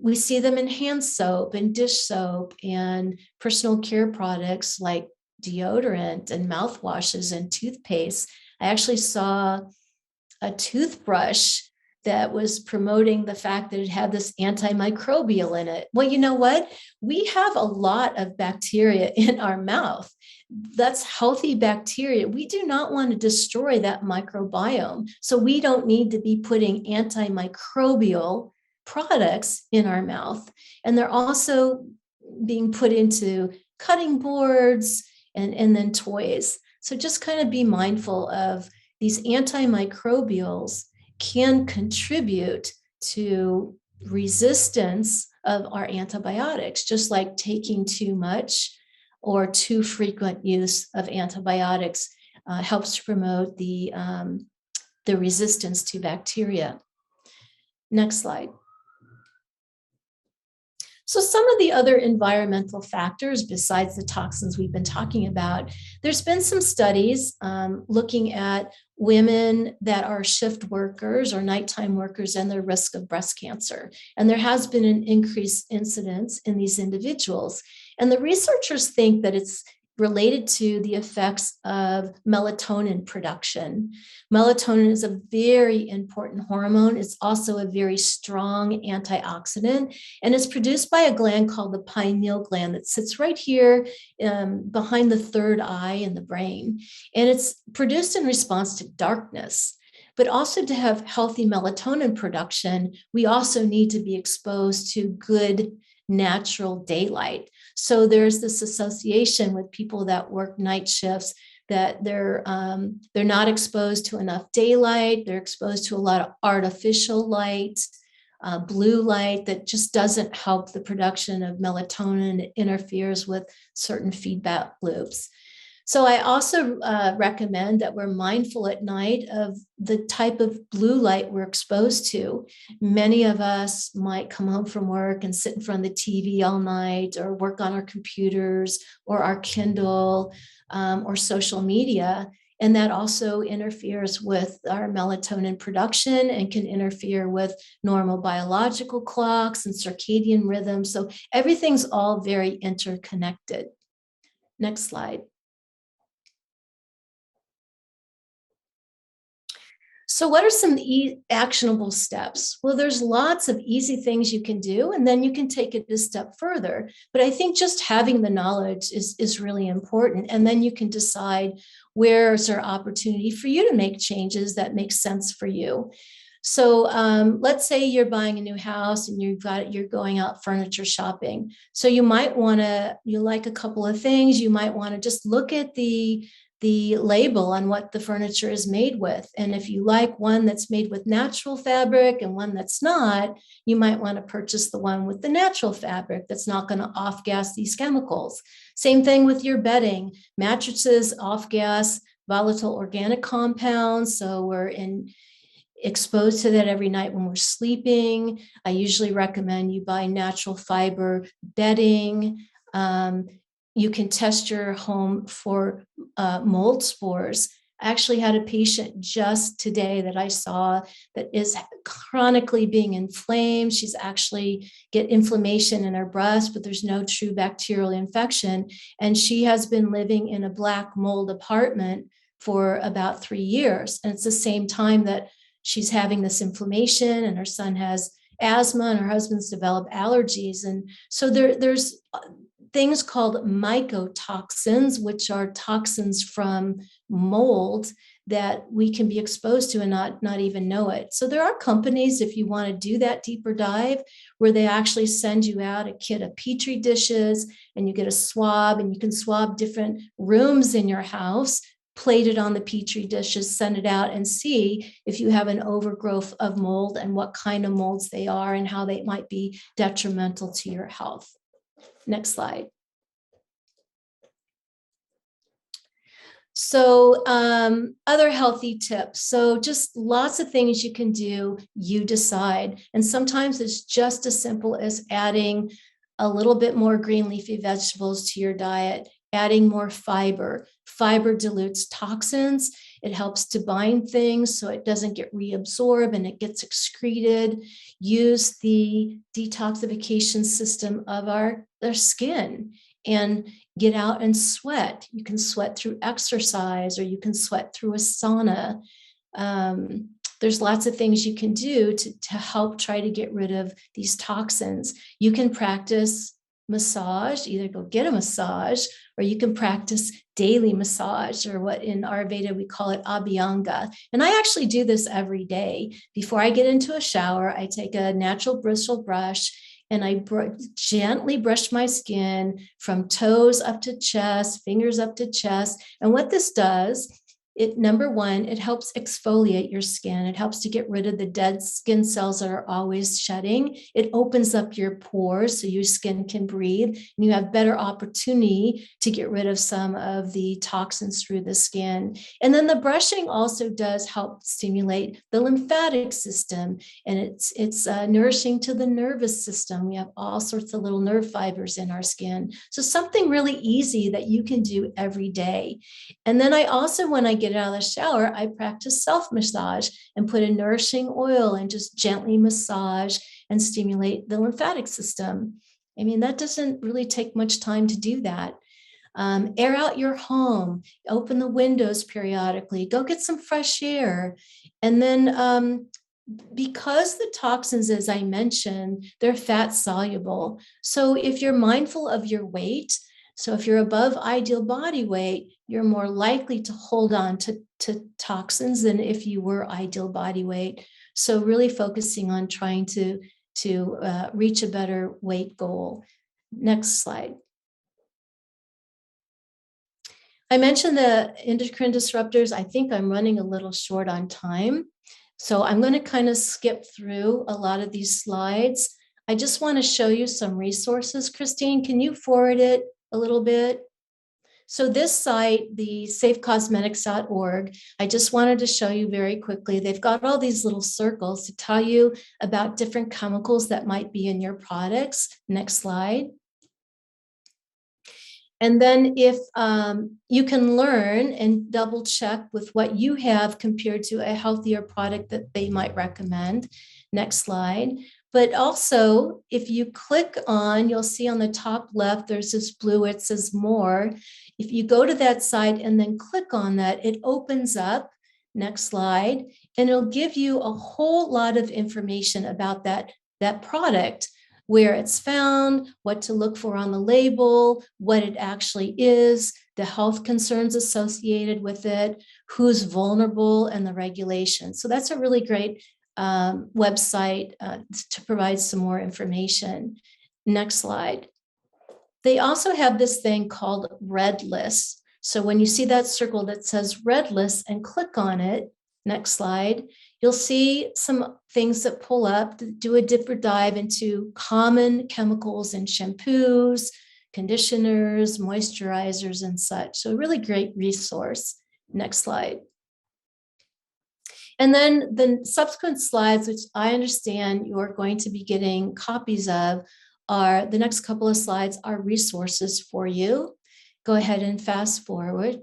We see them in hand soap and dish soap and personal care products like deodorant and mouthwashes and toothpaste. I actually saw a toothbrush that was promoting the fact that it had this antimicrobial in it. Well, you know what? We have a lot of bacteria in our mouth. That's healthy bacteria. We do not want to destroy that microbiome. So we don't need to be putting antimicrobial products in our mouth. And they're also being put into cutting boards and then toys. So just kind of be mindful of these antimicrobials can contribute to resistance of our antibiotics, just like taking too much or too frequent use of antibiotics helps to promote the resistance to bacteria. Next slide. So some of the other environmental factors besides the toxins we've been talking about, there's been some studies looking at women that are shift workers or nighttime workers and their risk of breast cancer. And there has been an increased incidence in these individuals. And the researchers think that it's related to the effects of melatonin production. Melatonin is a very important hormone. It's also a very strong antioxidant, and it's produced by a gland called the pineal gland that sits right here behind the third eye in the brain. And it's produced in response to darkness. But also to have healthy melatonin production, we also need to be exposed to good natural daylight. So there's this association with people that work night shifts that they're not exposed to enough daylight. They're exposed to a lot of artificial light, blue light that just doesn't help the production of melatonin. It interferes with certain feedback loops. So I also recommend that we're mindful at night of the type of blue light we're exposed to. Many of us might come home from work and sit in front of the TV all night, or work on our computers or our Kindle or social media. And that also interferes with our melatonin production and can interfere with normal biological clocks and circadian rhythms. So everything's all very interconnected. Next slide. So what are some actionable steps? Well, there's lots of easy things you can do, and then you can take it a step further. But I think just having the knowledge is really important. And then you can decide where's there opportunity for you to make changes that make sense for you. So let's say you're buying a new house and you're going out furniture shopping. So you might want to, you like a couple of things, you might want to just look at the label on what the furniture is made with. And if you like one that's made with natural fabric and one that's not, you might want to purchase the one with the natural fabric that's not going to off-gas these chemicals. Same thing with your bedding. Mattresses off-gas volatile organic compounds, so we're exposed to that every night when we're sleeping. I usually recommend you buy natural fiber bedding. You can test your home for mold spores. I actually had a patient just today that I saw that is chronically being inflamed. She's actually get inflammation in her breast, but there's no true bacterial infection. And she has been living in a black mold apartment for about 3 years. And it's the same time that she's having this inflammation, and her son has asthma, and her husband's developed allergies. And so there's things called mycotoxins, which are toxins from mold that we can be exposed to and not even know it. So there are companies, if you want to do that deeper dive, where they actually send you out a kit of Petri dishes, and you get a swab, and you can swab different rooms in your house, plate it on the Petri dishes, send it out, and see if you have an overgrowth of mold and what kind of molds they are and how they might be detrimental to your health. Next slide. So other healthy tips. So just lots of things you can do, you decide. And sometimes it's just as simple as adding a little bit more green leafy vegetables to your diet, adding more fiber. Fiber dilutes toxins. It helps to bind things so it doesn't get reabsorbed and it gets excreted. Use the detoxification system of our skin and get out and sweat. You can sweat through exercise, or you can sweat through a sauna. There's lots of things you can do to help try to get rid of these toxins. You can practice massage, either go get a massage, or you can practice daily massage, or what in Ayurveda we call it abhyanga. And I actually do this every day. Before I get into a shower, I take a natural bristle brush and I gently brush my skin from toes up to chest, fingers up to chest. And what this does, number one, it helps exfoliate your skin. It helps to get rid of the dead skin cells that are always shedding. It opens up your pores so your skin can breathe, and you have better opportunity to get rid of some of the toxins through the skin. And then the brushing also does help stimulate the lymphatic system, and it's nourishing to the nervous system. We have all sorts of little nerve fibers in our skin. So something really easy that you can do every day. And then I also, when I get out of the shower, I practice self-massage and put a nourishing oil and just gently massage and stimulate the lymphatic system. I mean, that doesn't really take much time to do that. Air out your home, open the windows periodically, go get some fresh air. And then because the toxins, as I mentioned, they're fat soluble. So if you're mindful of your weight, so if you're above ideal body weight, you're more likely to hold on to toxins than if you were ideal body weight. So really focusing on trying to to reach a better weight goal. Next slide. I mentioned the endocrine disruptors. I think I'm running a little short on time. So I'm going to kind of skip through a lot of these slides. I just want to show you some resources. Christine, can you forward it a little bit? So this site, the safecosmetics.org, I just wanted to show you very quickly. They've got all these little circles to tell you about different chemicals that might be in your products. Next slide. And then if you can learn and double check with what you have compared to a healthier product that they might recommend. Next slide. But also, if you click on, you'll see on the top left, there's this blue, it says more. If you go to that site and then click on that, it opens up, next slide, and it'll give you a whole lot of information about that product, where it's found, what to look for on the label, what it actually is, the health concerns associated with it, who's vulnerable, and the regulations. So that's a really great website to provide some more information. Next slide. They also have this thing called Red List. So when you see that circle that says Red List and click on it, next slide, you'll see some things that pull up to do a deeper dive into common chemicals in shampoos, conditioners, moisturizers, and such. So a really great resource. Next slide. And then the subsequent slides, which I understand you're going to be getting copies of, are the next couple of slides are resources for you. Go ahead and fast forward.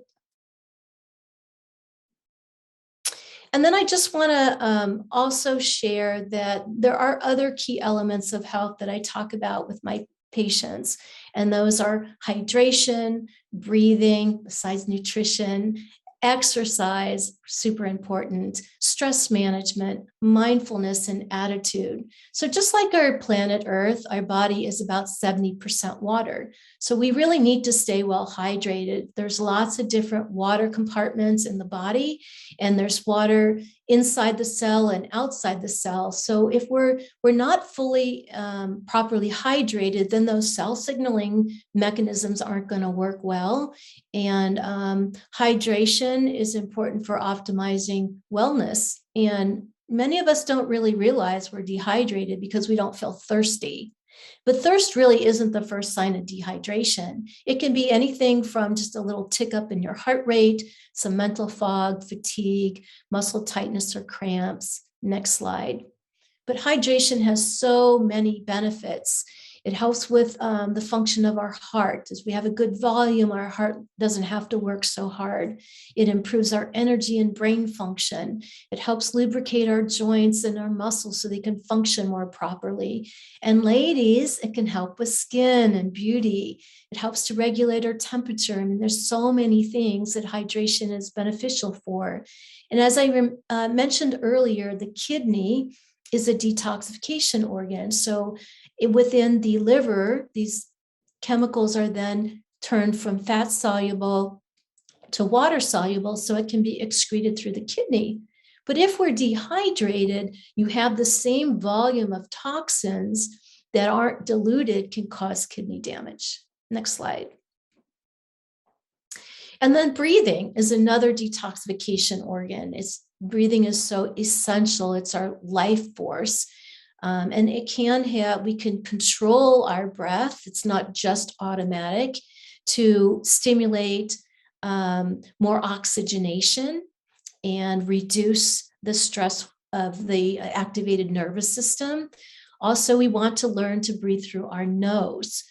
And then I just want to also share that there are other key elements of health that I talk about with my patients, and those are hydration, breathing, besides nutrition, exercise, super important, stress management, mindfulness, and attitude. So just like our planet Earth, our body is about 70% water. So we really need to stay well hydrated. There's lots of different water compartments in the body, and there's water inside the cell and outside the cell. So if we're not fully properly hydrated, then those cell signaling mechanisms aren't going to work well. And hydration is important for optimizing wellness. And many of us don't really realize we're dehydrated because we don't feel thirsty. But thirst really isn't the first sign of dehydration. It can be anything from just a little tick up in your heart rate, some mental fog, fatigue, muscle tightness, or cramps. Next slide. But hydration has so many benefits. It helps with the function of our heart. As we have a good volume, our heart doesn't have to work so hard. It improves our energy and brain function. It helps lubricate our joints and our muscles so they can function more properly. And ladies, it can help with skin and beauty. It helps to regulate our temperature. I mean, there's so many things that hydration is beneficial for. And as I mentioned earlier, the kidney is a detoxification organ. So within the liver, these chemicals are then turned from fat soluble to water soluble, so it can be excreted through the kidney. But if we're dehydrated, you have the same volume of toxins that aren't diluted, can cause kidney damage. Next slide. And then breathing is another detoxification organ. Breathing is so essential. It's our life force. And it can we can control our breath. It's not just automatic to stimulate more oxygenation and reduce the stress of the activated nervous system. Also, we want to learn to breathe through our nose.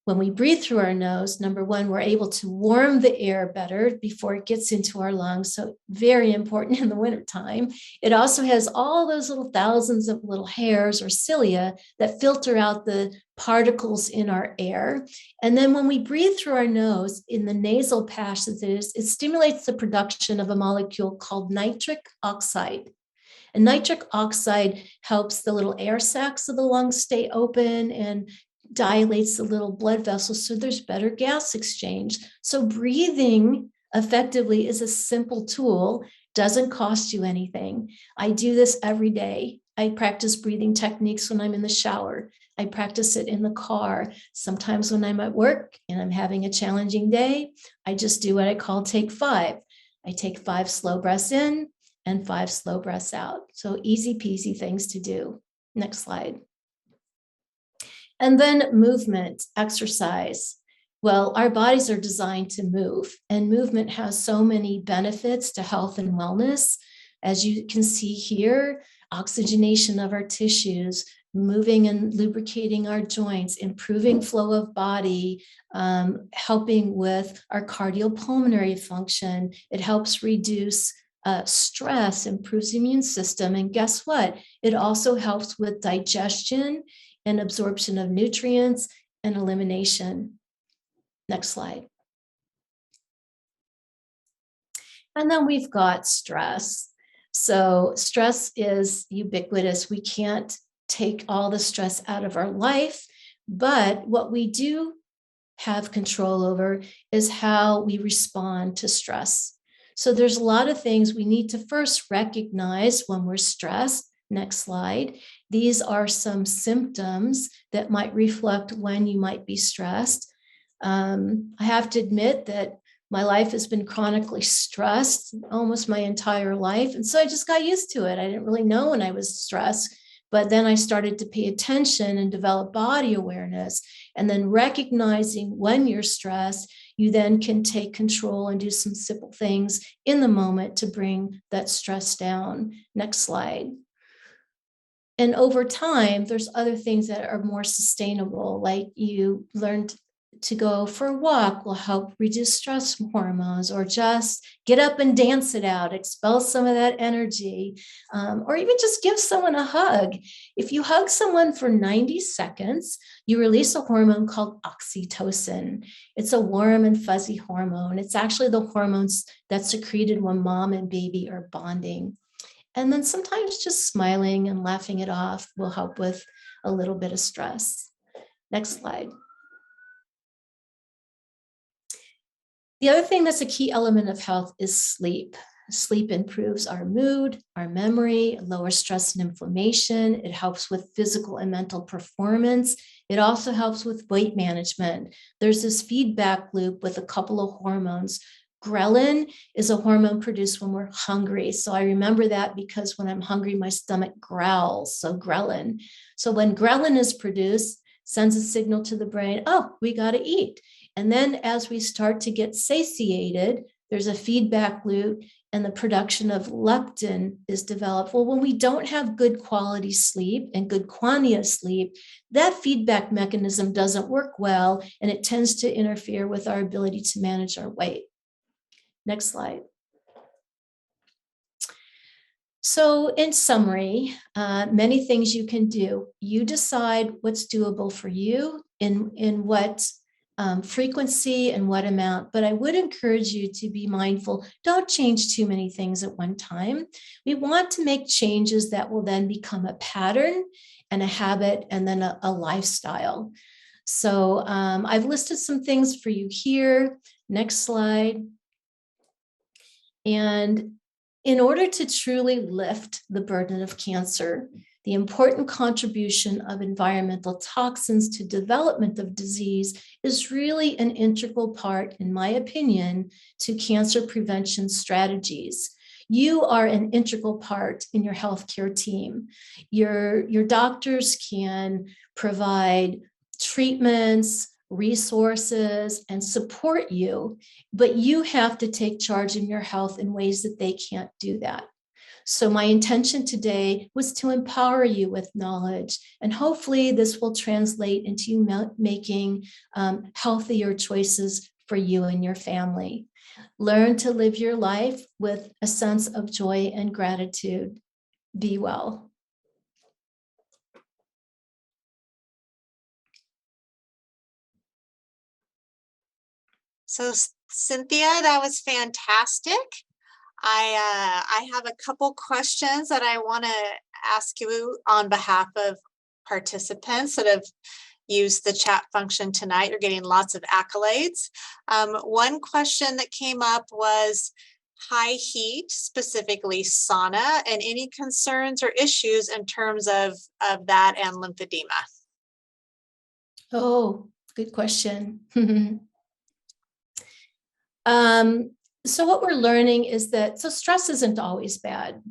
When we breathe through our nose, number one, we're able to warm the air better before it gets into our lungs. So very important in the wintertime. It also has all those little thousands of little hairs or cilia that filter out the particles in our air. And then when we breathe through our nose in the nasal passages, it stimulates the production of a molecule called nitric oxide. And nitric oxide helps the little air sacs of the lungs stay open and dilates the little blood vessels, so there's better gas exchange. So breathing effectively is a simple tool, doesn't cost you anything. I do this every day. I practice breathing techniques when I'm in the shower. I practice it in the car. Sometimes when I'm at work and I'm having a challenging day, I just do what I call take 5. I take 5 slow breaths in and 5 slow breaths out. So easy peasy things to do. Next slide. And then movement, exercise. Well, our bodies are designed to move, and movement has so many benefits to health and wellness. As you can see here, oxygenation of our tissues, moving and lubricating our joints, improving flow of body, helping with our cardiopulmonary function. It helps reduce stress, improves the immune system. And guess what? It also helps with digestion and absorption of nutrients and elimination. Next slide. And then we've got stress. So stress is ubiquitous. We can't take all the stress out of our life, but what we do have control over is how we respond to stress. So there's a lot of things we need to first recognize when we're stressed. Next slide. These are some symptoms that might reflect when you might be stressed. I have to admit that my life has been chronically stressed almost my entire life. And so I just got used to it. I didn't really know when I was stressed, but then I started to pay attention and develop body awareness. And then recognizing when you're stressed, you then can take control and do some simple things in the moment to bring that stress down. Next slide. And over time, there's other things that are more sustainable, like you learned to go for a walk will help reduce stress hormones, or just get up and dance it out, expel some of that energy, or even just give someone a hug. If you hug someone for 90 seconds, you release a hormone called oxytocin. It's a warm and fuzzy hormone. It's actually the hormones that's secreted when mom and baby are bonding. And then sometimes just smiling and laughing it off will help with a little bit of stress. Next slide. The other thing that's a key element of health is sleep. Sleep improves our mood, our memory, lowers stress and inflammation. It helps with physical and mental performance. It also helps with weight management. There's this feedback loop with a couple of hormones. Ghrelin is a hormone produced when we're hungry. So I remember that because when I'm hungry, my stomach growls. So ghrelin. So when ghrelin is produced, sends a signal to the brain, oh, we got to eat. And then as we start to get satiated, there's a feedback loop and the production of leptin is developed. Well, when we don't have good quality sleep and good quantity of sleep, that feedback mechanism doesn't work well, and it tends to interfere with our ability to manage our weight. Next slide. So in summary, many things you can do. You decide what's doable for you in what frequency and what amount, but I would encourage you to be mindful. Don't change too many things at one time. We want to make changes that will then become a pattern and a habit and then a lifestyle. So I've listed some things for you here. Next slide. And in order to truly lift the burden of cancer, the important contribution of environmental toxins to development of disease is really an integral part, in my opinion, to cancer prevention strategies. You are an integral part in your healthcare team. Your doctors can provide treatments, resources, and support you, but you have to take charge in your health in ways that they can't do that. So my intention today was to empower you with knowledge, and hopefully this will translate into you making healthier choices for you and your family. Learn to live your life with a sense of joy and gratitude. Be well. So Cynthia, that was fantastic. I have a couple questions that I want to ask you on behalf of participants that have used the chat function tonight. You're getting lots of accolades. One question that came up was, high heat, specifically sauna, and any concerns or issues in terms of that and lymphedema? Oh, good question. So what we're learning is that, so stress isn't always bad.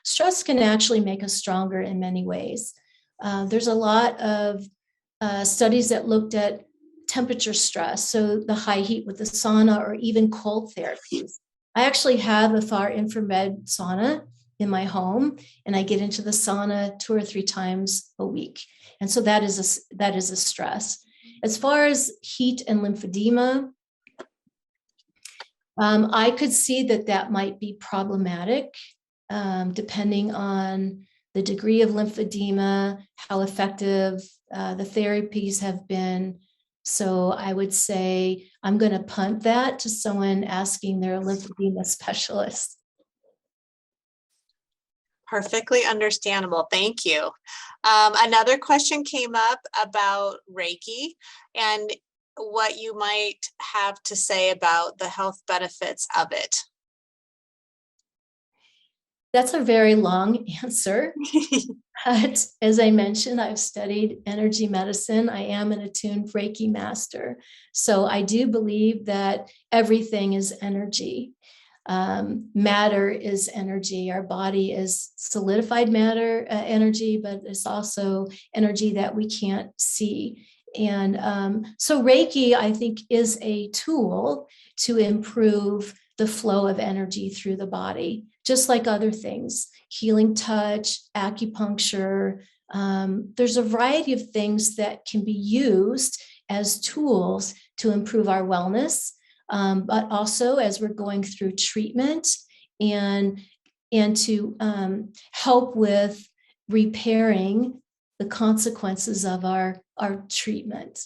Stress can actually make us stronger in many ways. There's a lot of studies that looked at temperature stress, so the high heat with the sauna or even cold therapies. I actually have a far infrared sauna in my home, and I get into the sauna 2 or 3 times a week. And so that is a stress. As far as heat and lymphedema, I could see that might be problematic, depending on the degree of lymphedema, how effective the therapies have been. So I would say I'm going to punt that to someone asking their lymphedema specialist. Perfectly understandable. Thank you. Another question came up about Reiki and what you might have to say about the health benefits of it. That's a very long answer. But as I mentioned, I've studied energy medicine. I am an attuned Reiki master. So I do believe that everything is energy. Matter is energy. Our body is solidified matter, energy, but it's also energy that we can't see. And so Reiki, I think, is a tool to improve the flow of energy through the body, just like other things, healing touch, acupuncture. There's a variety of things that can be used as tools to improve our wellness, but also as we're going through treatment and to help with repairing the consequences of our treatment.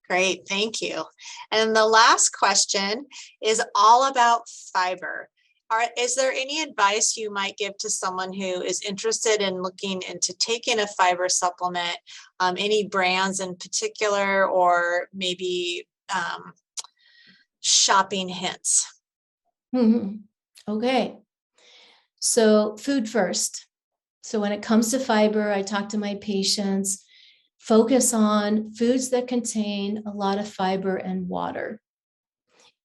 Great, thank you. And the last question is all about fiber. Is there any advice you might give to someone who is interested in looking into taking a fiber supplement, any brands in particular, or maybe shopping hints? Okay, so food first. So when it comes to fiber, I talk to my patients, focus on foods that contain a lot of fiber and water.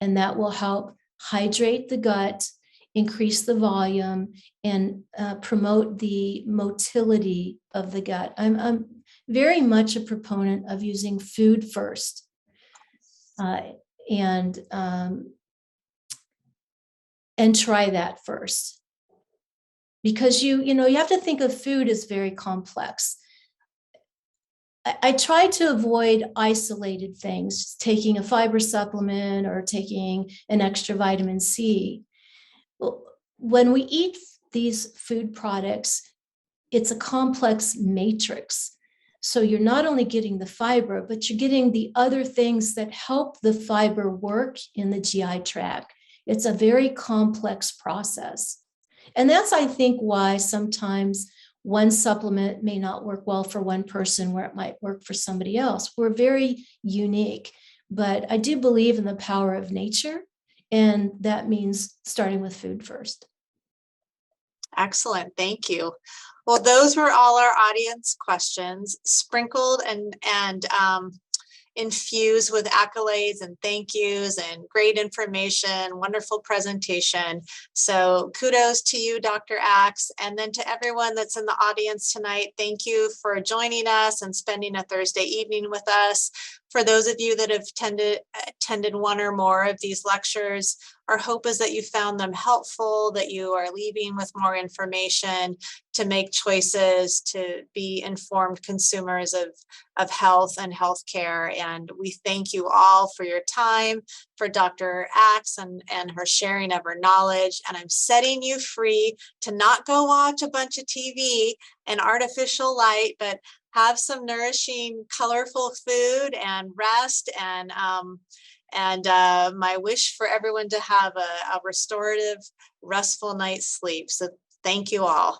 And that will help hydrate the gut, increase the volume, and promote the motility of the gut. I'm very much a proponent of using food first. And try that first. Because you have to think of food as very complex. I try to avoid isolated things, taking a fiber supplement or taking an extra vitamin C. Well, when we eat these food products, it's a complex matrix. So you're not only getting the fiber, but you're getting the other things that help the fiber work in the GI tract. It's a very complex process. And that's, I think, why sometimes one supplement may not work well for one person where it might work for somebody else. We're very unique, but I do believe in the power of nature, and that means starting with food first. Excellent, thank you. Well, those were all our audience questions, sprinkled and infused with accolades and thank yous and great information, wonderful presentation. So kudos to you, Dr. Axe, and then to everyone that's in the audience tonight. Thank you for joining us and spending a Thursday evening with us. For those of you that have attended one or more of these lectures, our hope is that you found them helpful, that you are leaving with more information to make choices, to be informed consumers of health and healthcare. And we thank you all for your time, for Dr. Axe and her sharing of her knowledge. And I'm setting you free to not go watch a bunch of TV and artificial light, but have some nourishing, colorful food and rest, and my wish for everyone to have a restorative, restful night's sleep. So thank you all.